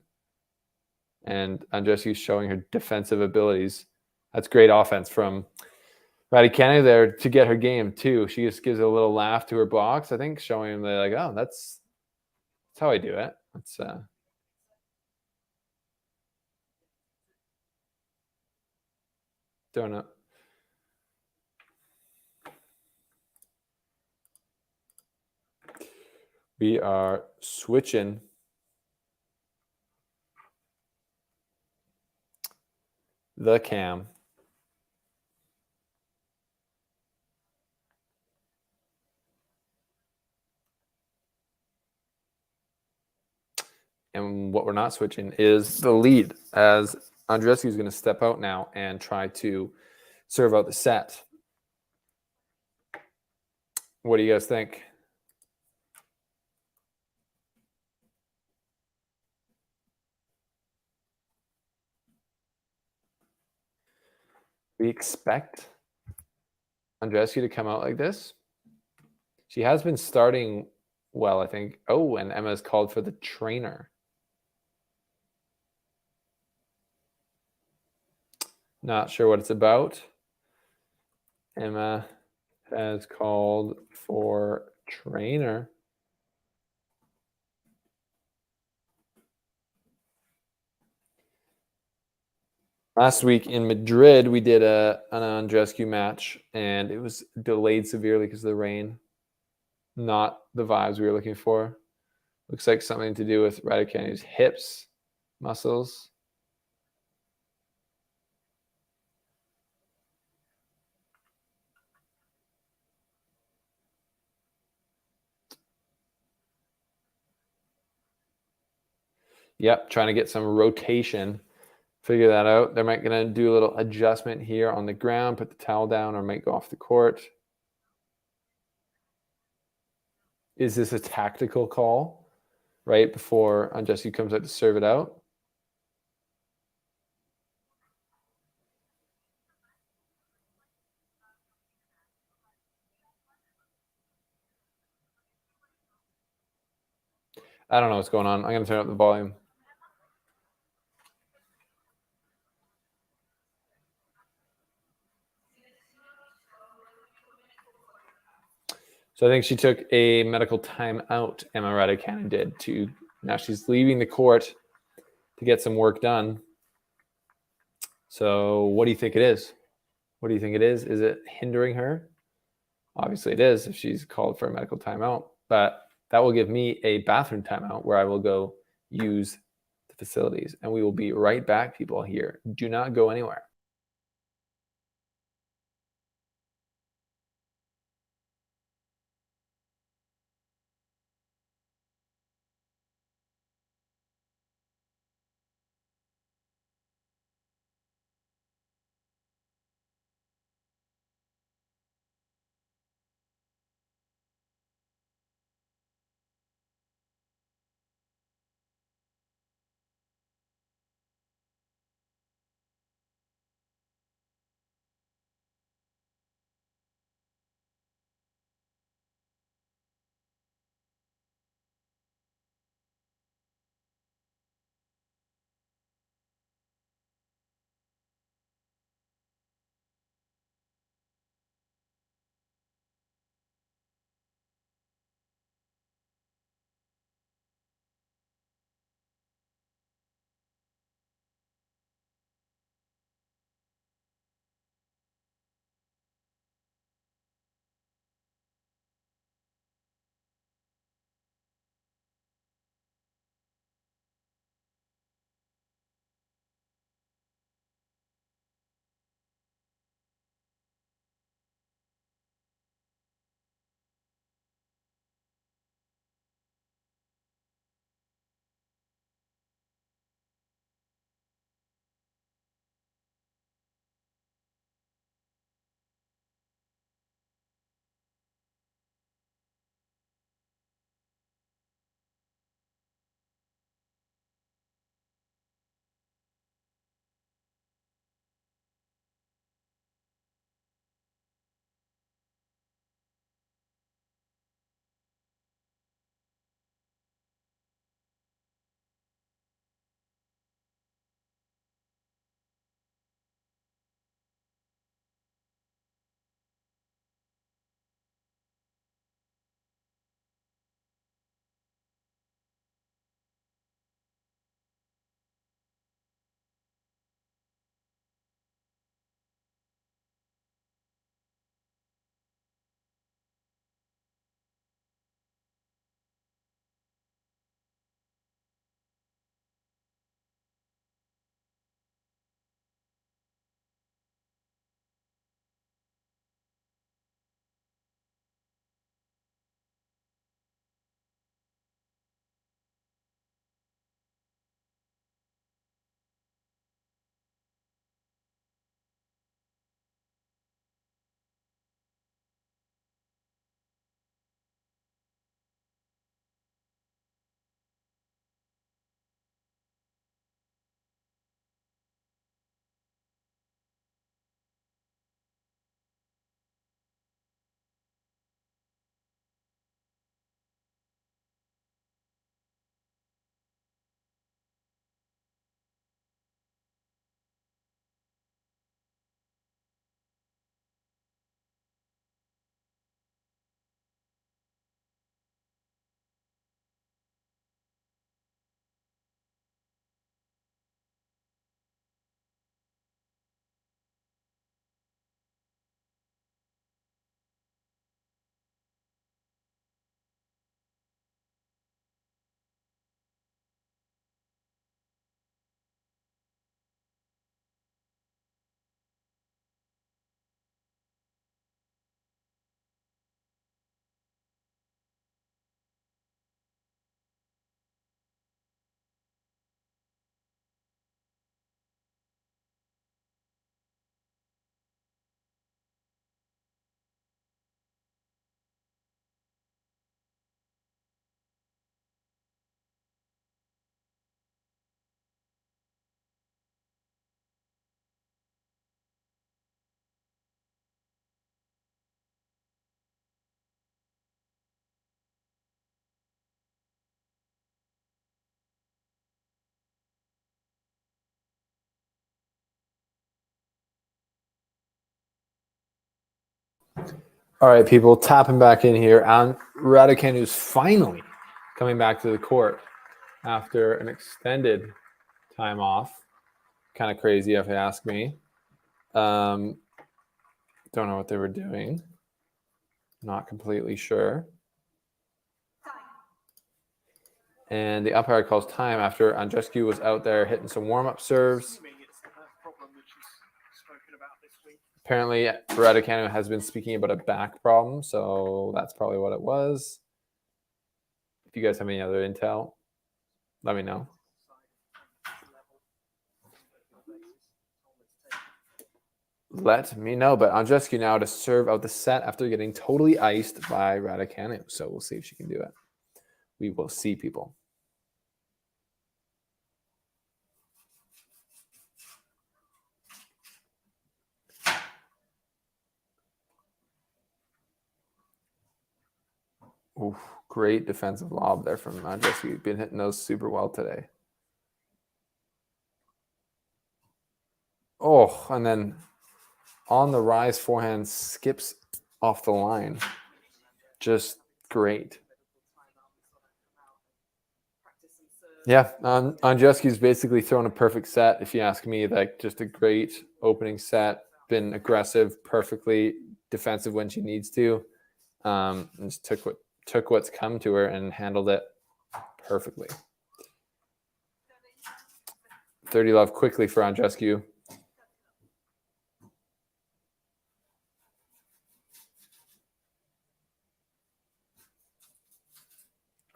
And Andreescu's showing her defensive abilities. That's great offense from Raducanu there to get her game too. She just gives a little laugh to her box, I think, showing him like, oh, that's how I do it. That's donut. We are switching the cam. And what we're not switching is the lead, as Andreescu is going to step out now and try to serve out the set. What do you guys think? We expect Andreescu to come out like this. She has been starting well, I think. Oh, and Emma's called for the trainer. Not sure what it's about. Emma has called for trainer. Last week in Madrid, we did an Andreescu match, and it was delayed severely because of the rain. Not the vibes we were looking for. Looks like something to do with Raducanu's hips, muscles. Yep, trying to get some rotation. Figure that out. They're going to do a little adjustment here on the ground, put the towel down, or might go off the court. Is this a tactical call right before Andreescu comes out to serve it out? I don't know what's going on. I'm going to turn up the volume. So I think she took a medical timeout, Emma Raducanu did. Now she's leaving the court to get some work done. So what do you think it is? What do you think it is? Is it hindering her? Obviously it is if she's called for a medical timeout. But that will give me a bathroom timeout where I will go use the facilities. And we will be right back, people, here. Do not go anywhere. All right, people, tapping back in here. Raducanu's finally coming back to the court after an extended time off. Kind of crazy, if you ask me. Don't know what they were doing. Not completely sure. And the umpire calls time after Andreescu was out there hitting some warm-up serves. Apparently, Raducanu has been speaking about a back problem, so that's probably what it was. If you guys have any other intel, let me know. Let me know. But Andreescu now to serve out the set after getting totally iced by Raducanu. So we'll see if she can do it. We will see, people. Oof, great defensive lob there from Andreescu. Been hitting those super well today. Oh, and then on the rise forehand skips off the line. Just great. Yeah, Andreescu's basically thrown a perfect set, if you ask me. Like, just a great opening set. Been aggressive, perfectly defensive when she needs to. And just took what's come to her and handled it perfectly. 30 love quickly for Andreescu.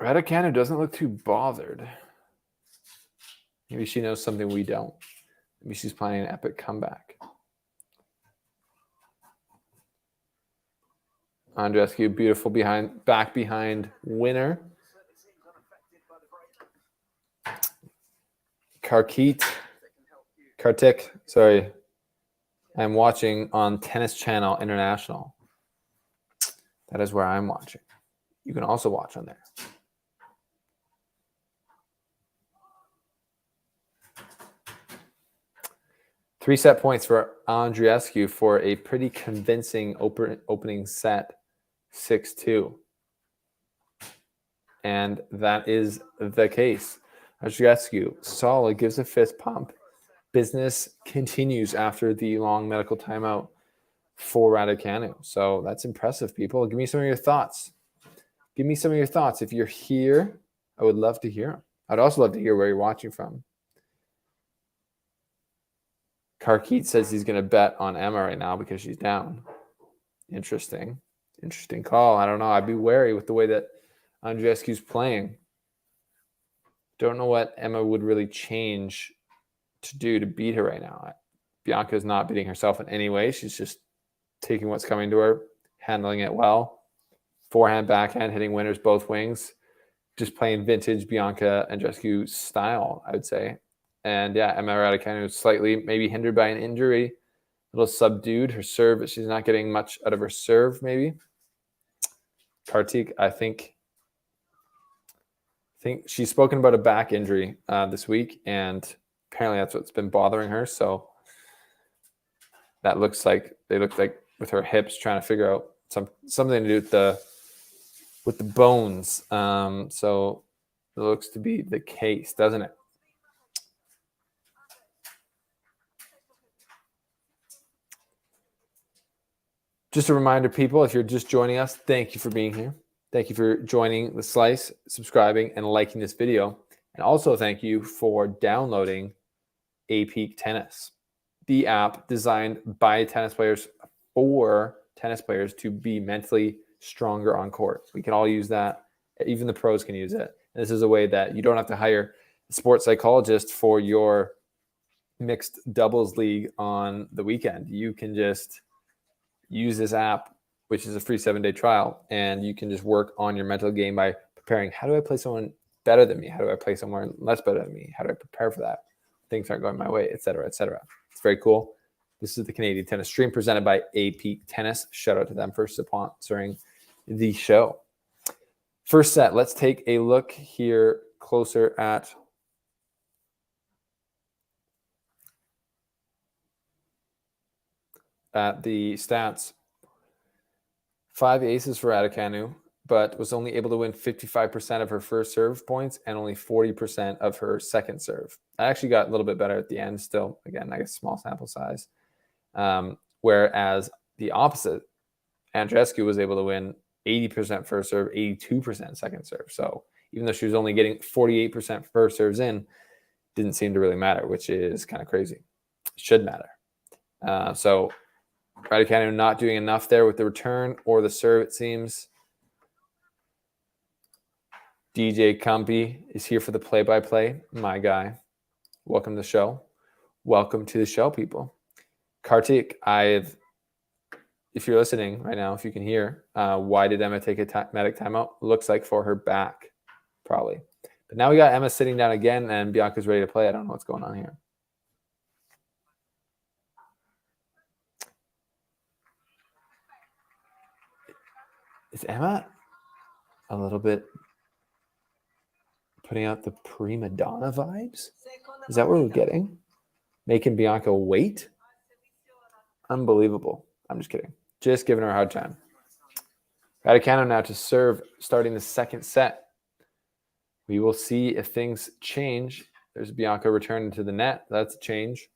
Raducanu doesn't look too bothered. Maybe she knows something we don't. Maybe she's planning an epic comeback. Andreescu, beautiful back behind winner. Kartik, sorry. I'm watching on Tennis Channel International. That is where I'm watching. You can also watch on there. Three set points for Andreescu for a pretty convincing opening set, 6-2. And that is the case. Andreescu, solid, gives a fist pump. Business continues after the long medical timeout for Raducanu. So that's impressive, people. Give me some of your thoughts. Give me some of your thoughts. If you're here, I would love to hear them. I'd also love to hear where you're watching from. Karkit says he's going to bet on Emma right now because she's down. Interesting. Interesting call. I don't know. I'd be wary with the way that Andreescu's playing. Don't know what Emma would really change to do to beat her right now. Bianca's not beating herself in any way. She's just taking what's coming to her, handling it well. Forehand, backhand, hitting winners both wings. Just playing vintage Bianca Andreescu style, I would say. And yeah, Emma Raducanu slightly maybe hindered by an injury, a little subdued. Her serve, but she's not getting much out of her serve, maybe. Kartik, I think she's spoken about a back injury this week, and apparently that's what's been bothering her. So that looks like with her hips trying to figure out something to do with the bones. So it looks to be the case, doesn't it? Just a reminder, people, if you're just joining us, thank you for being here. Thank you for joining the Slice, subscribing, and liking this video. And also thank you for downloading A-Peak Tennis, the app designed by tennis players for tennis players to be mentally stronger on court. We can all use that. Even the pros can use it. And this is a way that you don't have to hire a sports psychologist for your mixed doubles league on the weekend. You can just use this app, which is a free 7-day trial, and you can just work on your mental game by preparing. How do I play someone better than me? How do I play someone less better than me? How do I prepare for that? Things aren't going my way, et cetera, et cetera. It's very cool. This is the Canadian Tennis Stream presented by A-Peak Tennis. Shout out to them for sponsoring the show. First set, let's take a look here closer at the stats. 5 aces for Raducanu, but was only able to win 55% of her first serve points and only 40% of her second serve. I actually got a little bit better at the end still. Again, I guess small sample size. Whereas the opposite, Andreescu was able to win 80% first serve, 82% second serve. So even though she was only getting 48% first serves in, didn't seem to really matter, which is kind of crazy. Should matter. So Raducanu not doing enough there with the return or the serve, it seems. DJ Cumpy is here for the play-by-play. My guy. Welcome to the show. Welcome to the show, people. Kartik, if you're listening right now, if you can hear, why did Emma take a medic timeout? Looks like for her back, probably. But now we got Emma sitting down again, and Bianca's ready to play. I don't know what's going on here. Is Emma a little bit putting out the prima donna vibes? Is that what we're getting? Making Bianca wait? Unbelievable. I'm just kidding. Just giving her a hard time. Raducanu now to serve, starting the second set. We will see if things change. There's Bianca returning to the net. That's a change.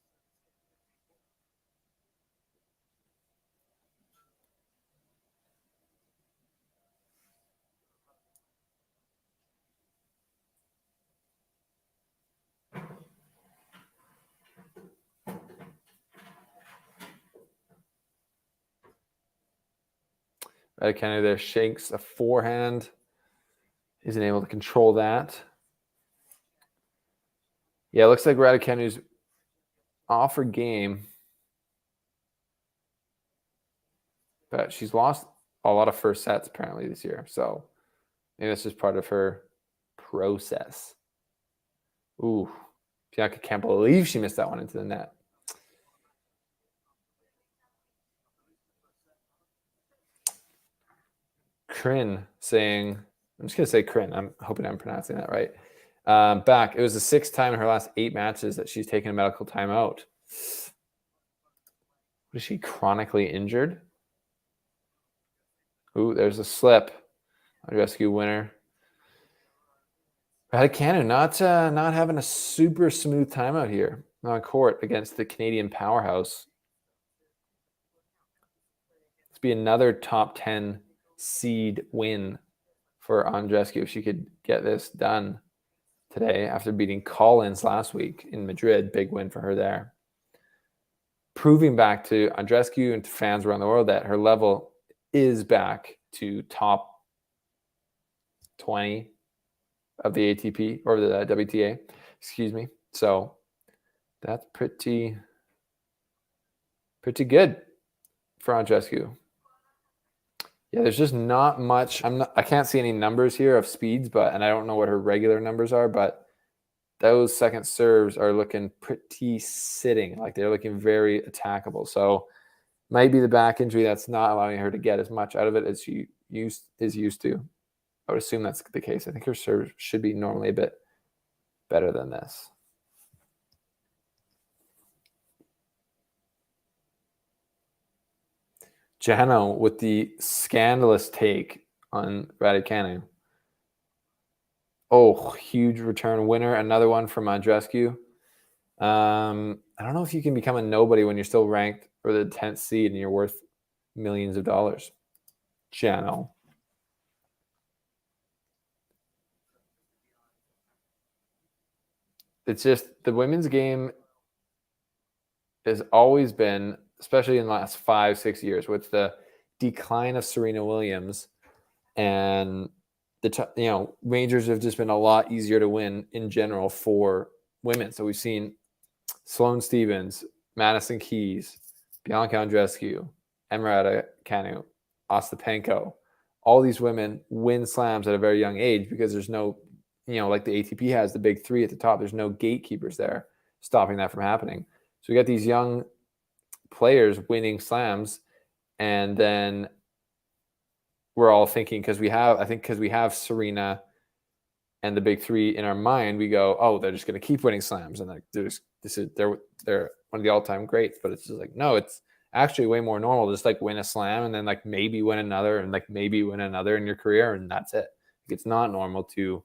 Raducanu there shanks a forehand. Isn't able to control that. Yeah, it looks like Raducanu's off her game. But she's lost a lot of first sets apparently this year. So maybe that's just part of her process. Ooh, Bianca can't believe she missed that one into the net. Kryn saying, I'm just going to say Kryn. I'm hoping I'm pronouncing that right. Back. It was the 6th time in her last 8 matches that she's taken a medical timeout. Was she chronically injured? Ooh, there's a slip. Andreescu winner. Raducanu not having a super smooth timeout here on court against the Canadian powerhouse. This be another top 10 seed win for Andreescu if she could get this done today after beating Collins last week in Madrid. Big win for her there. Proving back to Andreescu and to fans around the world that her level is back to top 20 of the ATP or the WTA, excuse me. So that's pretty good for Andreescu. Yeah, there's just not much. I can't see any numbers here of speeds, and I don't know what her regular numbers are, but those second serves are looking pretty sitting. Like they're looking very attackable. So might be the back injury that's not allowing her to get as much out of it as she is used to. I would assume that's the case. I think her serve should be normally a bit better than this. Jano with the scandalous take on Raducanu. Oh, huge return winner. Another one from Andreescu. I don't know if you can become a nobody when you're still ranked for the 10th seed and you're worth millions of dollars. Jano. It's just the women's game has always been, especially in the last 5-6 years, with the decline of Serena Williams and majors have just been a lot easier to win in general for women. So we've seen Sloane Stephens, Madison Keys, Bianca Andreescu, Emma Raducanu, Ostapenko. All these women win slams at a very young age because there's no, like the ATP has the big 3 at the top. There's no gatekeepers there stopping that from happening. So we got these young players winning slams, and then we're all thinking because we have Serena and the big 3 in our mind, we go, oh, they're just going to keep winning slams, and they're one of the all-time greats. But it's just like, no, it's actually way more normal. Just like win a slam and then like maybe win another and like maybe win another in your career, and that's it. It's not normal to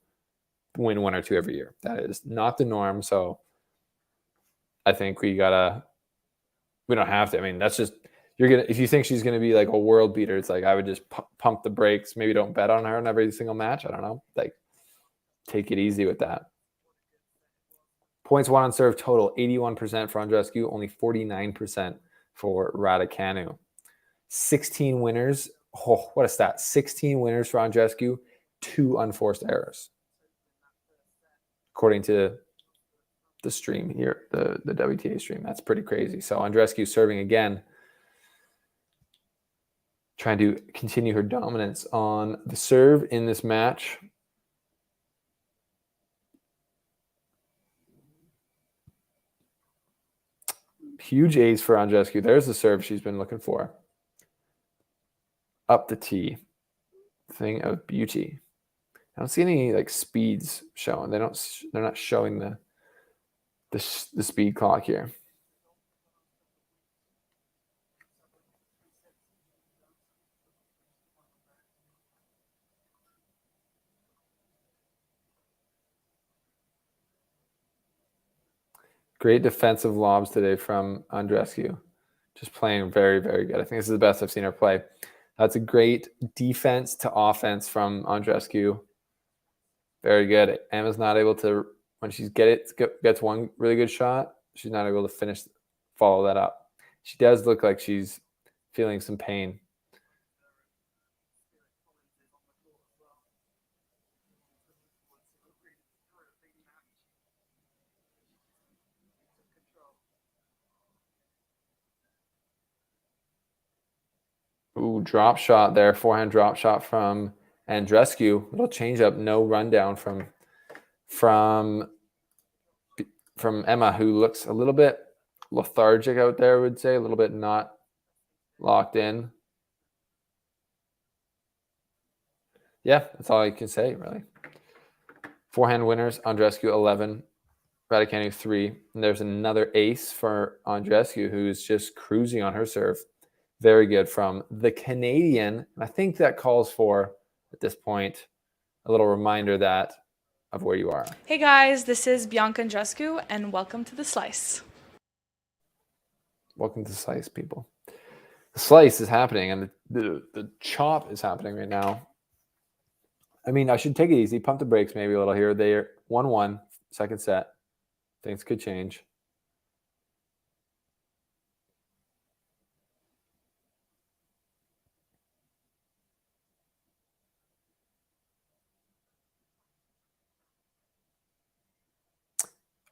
win 1 or 2 every year. That is not the norm. So I think we don't have to. I mean, that's just, if you think she's gonna be like a world beater, it's like I would just pump the brakes. Maybe don't bet on her in every single match. I don't know. Like, take it easy with that. Points won on serve total 81% for Andreescu, only 49% for Raducanu. 16 winners. Oh, what a stat! 16 winners for Andreescu, 2 unforced errors, according to the stream here, the WTA stream. That's pretty crazy. So Andreescu serving again, trying to continue her dominance on the serve in this match. Huge ace for Andreescu. There's the serve she's been looking for. Up the tee. Thing of beauty. I don't see any like speeds showing. They're not showing the speed clock here. Great defensive lobs today from Andreescu. Just playing very, very good. I think this is the best I've seen her play. That's a great defense to offense from Andreescu. Very good. Emma's not able to, when she gets one really good shot, she's not able to follow that up. She does look like she's feeling some pain. Ooh, drop shot there. Forehand drop shot from Andreescu. Little change up, no rundown from Emma, who looks a little bit lethargic out there, I would say. A little bit not locked in. Yeah, that's all I can say, really. Forehand winners, Andreescu 11, Raducanu 3. And there's another ace for Andreescu, who's just cruising on her serve. Very good from the Canadian. And I think that calls for, at this point, a little reminder of where you are. Hey guys, this is Bianca Andreescu, and welcome to The Slice. Welcome to the Slice, people. The Slice is happening, and the chop is happening right now. I mean, I should take it easy, pump the brakes maybe a little here. They're 1-1, second set. Things could change.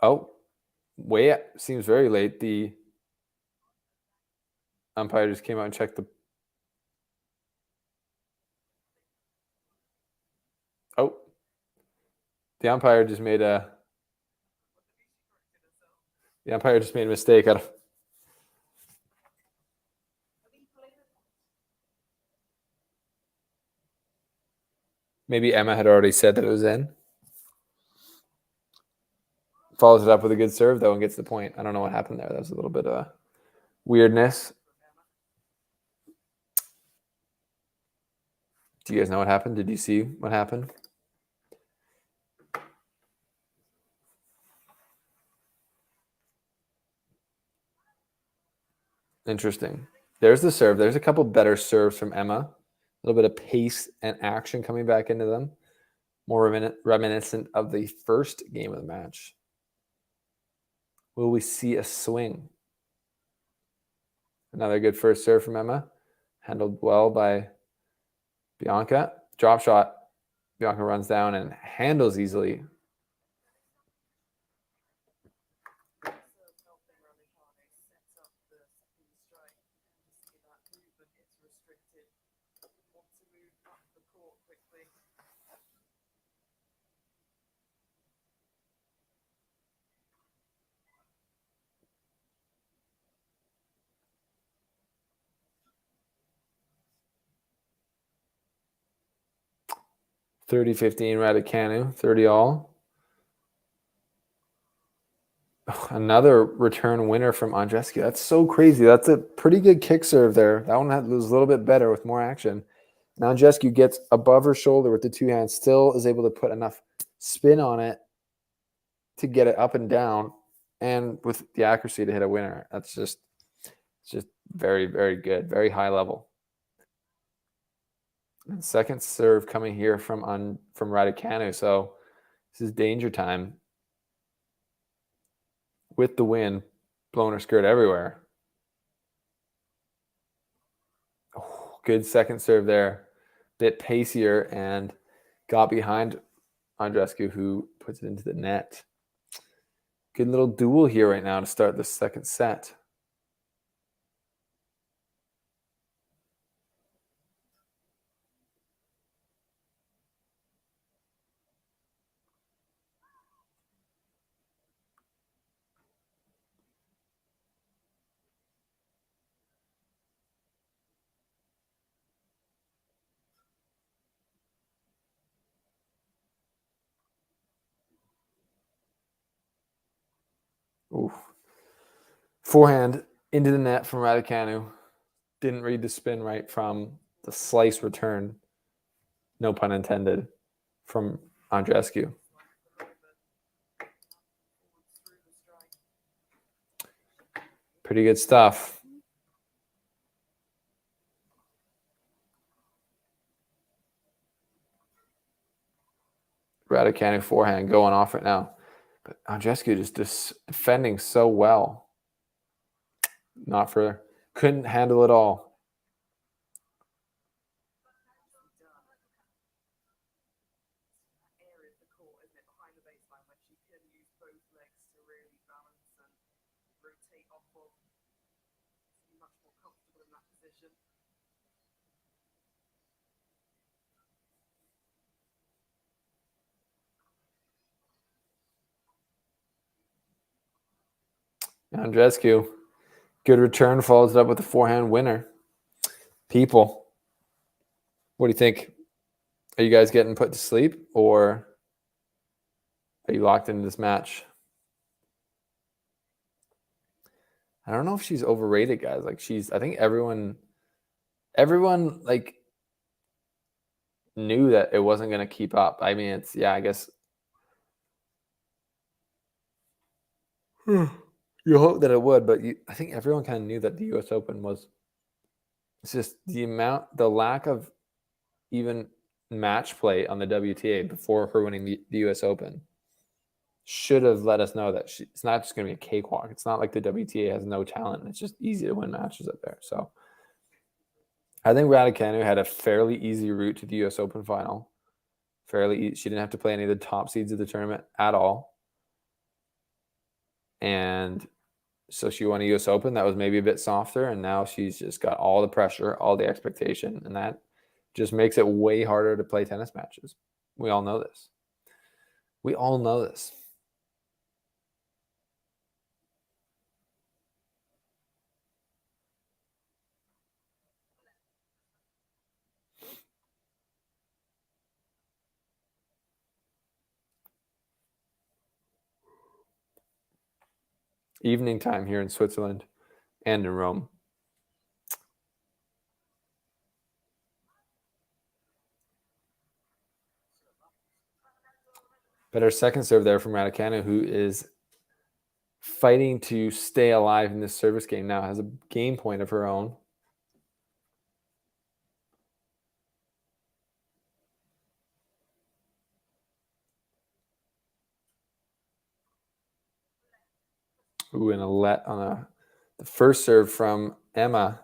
Oh, seems very late. The umpire just came out and checked the. Oh, the umpire just made a. The umpire just made a mistake. Maybe Emma had already said that it was in. Follows it up with a good serve, though, and gets the point. I don't know what happened there. That was a little bit of weirdness. Do you guys know what happened? Did you see what happened? Interesting. There's the serve. There's a couple better serves from Emma. A little bit of pace and action coming back into them. More reminiscent of the first game of the match. Will we see a swing? Another good first serve from Emma. Handled well by Bianca. Drop shot. Bianca runs down and handles easily. $30-15 Raducanu, 30 all. Another return winner from Andreescu. That's so crazy. That's a pretty good kick serve there. That one was a little bit better with more action. Now Andreescu gets above her shoulder with the two hands, still is able to put enough spin on it to get it up and down, and with the accuracy to hit a winner. That's just very, very good, very high level. And second serve coming here from Raducanu. So this is danger time. With the wind blowing her skirt everywhere. Oh, good second serve there. Bit pacier and got behind Andreescu, who puts it into the net. Good little duel here right now to start the second set. Oof. Forehand into the net from Raducanu. Didn't read the spin right from the slice return, no pun intended, from Andreescu. Pretty good stuff. Raducanu forehand going off right now. But Andreescu just defending so well. Couldn't handle it all. Andreescu, good return, follows it up with a forehand winner. People, what do you think? Are you guys getting put to sleep, or are you locked into this match? I don't know if she's overrated, guys. Like I think everyone like knew that it wasn't going to keep up. I mean, I guess you hope that it would, but I think everyone kind of knew that the U.S. Open was. It's just the lack of even match play on the WTA before her winning the U.S. Open should have let us know that it's not just going to be a cakewalk. It's not like the WTA has no talent. It's just easy to win matches up there. So I think Raducanu had a fairly easy route to the U.S. Open final. Fairly easy. She didn't have to play any of the top seeds of the tournament at all. And so she won a U.S. Open that was maybe a bit softer, and now she's just got all the pressure, all the expectation, and that just makes it way harder to play tennis matches. We all know this. We all know this. Evening time here in Switzerland and in Rome. But our second serve there from Raducanu, who is fighting to stay alive in this service game now, has a game point of her own. Ooh, and the first serve from Emma.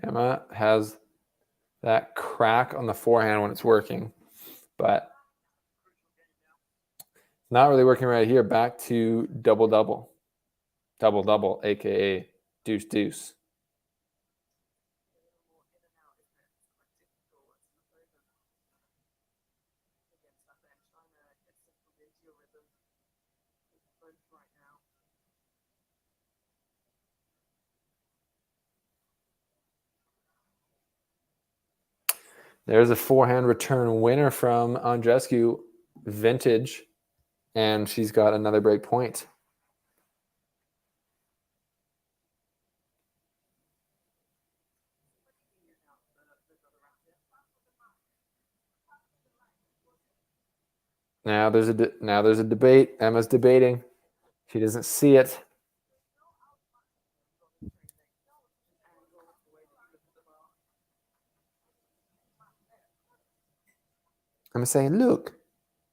Emma has that crack on the forehand when it's working, but not really working right here. Back to double-double, aka deuce-deuce. There's a forehand return winner from Andreescu, vintage, and she's got another break point. Now there's a debate. Emma's debating. She doesn't see it. I'm saying, look,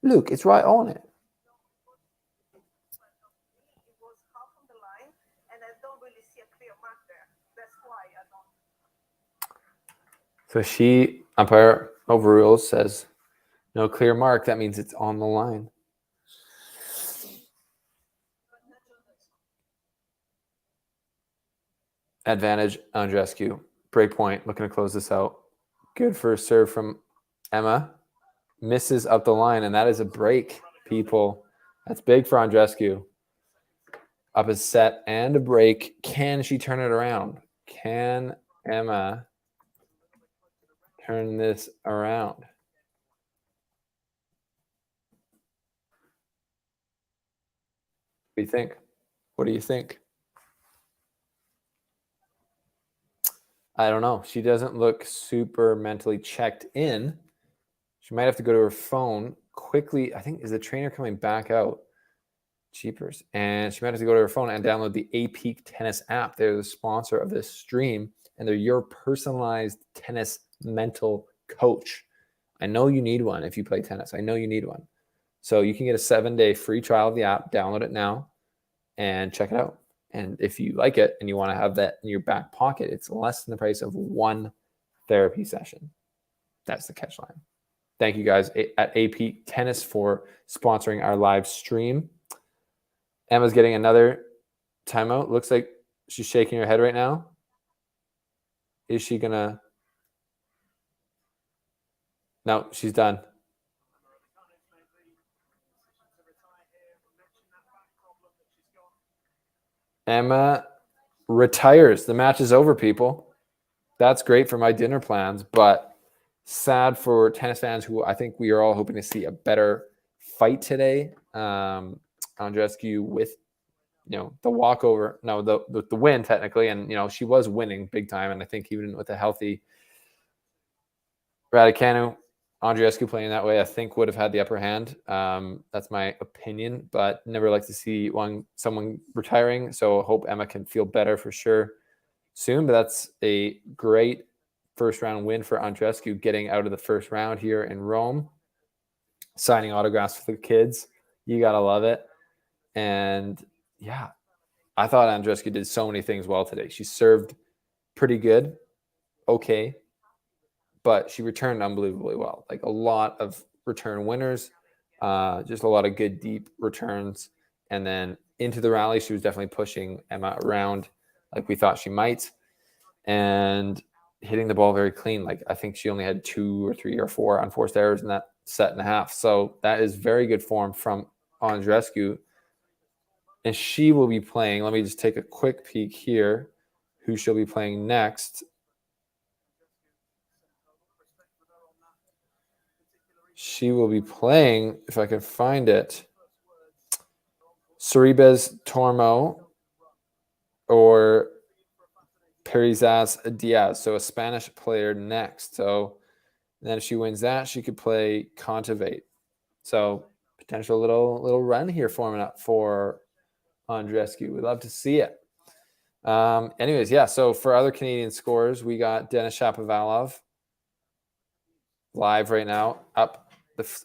it's right on it. So she, umpire overrules, says no clear mark. That means it's on the line. Advantage Andreescu. Break point. Looking to close this out. Good first serve from Emma. Misses up the line, and that is a break, people. That's big for Andreescu. Up a set and a break. Can she turn it around? Can Emma turn this around? What do you think? What do you think? I don't know. She doesn't look super mentally checked in. She might have to go to her phone quickly. I think, is the trainer coming back out? Cheapers. And she might have to go to her phone and download the AP Tennis app. They're the sponsor of this stream, and they're your personalized tennis mental coach. I know you need one if you play tennis. I know you need one. So you can get a 7-day free trial of the app. Download it now and check it out. And if you like it and you want to have that in your back pocket, it's less than the price of one therapy session. That's the catch line. Thank you guys at AP Tennis for sponsoring our live stream. Emma's getting another timeout. Looks like she's shaking her head right now. Is she going to? No, she's done. Emma retires. The match is over, people. That's great for my dinner plans, but sad for tennis fans who I think we are all hoping to see a better fight today. Andreescu with, the walkover, no, the win technically, and she was winning big time, and I think even with a healthy Raducanu, Andreescu playing that way, I think would have had the upper hand. That's my opinion, but never like to see someone retiring. So hope Emma can feel better for sure soon. But that's a great first round win for Andreescu, getting out of the first round here in Rome, signing autographs for the kids. You gotta love it. And yeah, I thought Andreescu did so many things well today. She served pretty good, okay, but she returned unbelievably well. Like a lot of return winners, just a lot of good deep returns. And then into the rally, she was definitely pushing Emma around like we thought she might, and hitting the ball very clean. Like I think she only had 2 or 3 or 4 unforced errors in that set and a half. So that is very good form from Andreescu. And she will be playing. Let me just take a quick peek here. Who she'll be playing next. She will be playing, if I can find it, Sorribes Tormo or Perizas Diaz. So a Spanish player next. So then if she wins that, she could play Contavate. So potential little run here forming up for Andreescu. We'd love to see it. Anyways, yeah. So for other Canadian scores, we got Denis Shapovalov live right now, up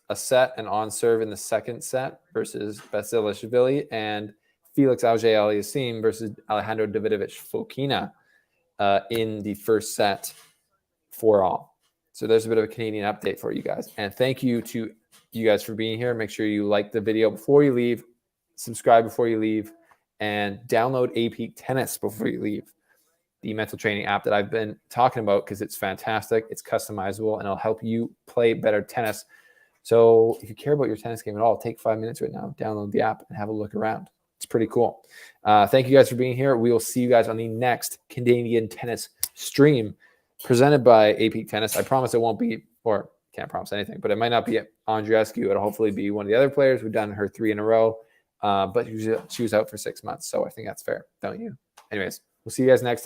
a set and on serve in the second set versus Basilashvili, and Felix Auger-Aliassime versus Alejandro Davidovich Fokina in the first set 4-all. So there's a bit of a Canadian update for you guys. And thank you to you guys for being here. Make sure you like the video before you leave, subscribe before you leave, and download AP Tennis before you leave, the mental training app that I've been talking about, because it's fantastic. It's customizable, and it'll help you play better tennis. So if you care about your tennis game at all, take 5 minutes right now, download the app, and have a look around. It's pretty cool. Thank you guys for being here. We will see you guys on the next Canadian tennis stream presented by AP Tennis. I promise it won't be or can't promise anything, but it might not be Andreescu. It'll hopefully be one of the other players. We've done her 3 in a row, but she was out for 6 months. So I think that's fair, don't you? Anyways, we'll see you guys next time.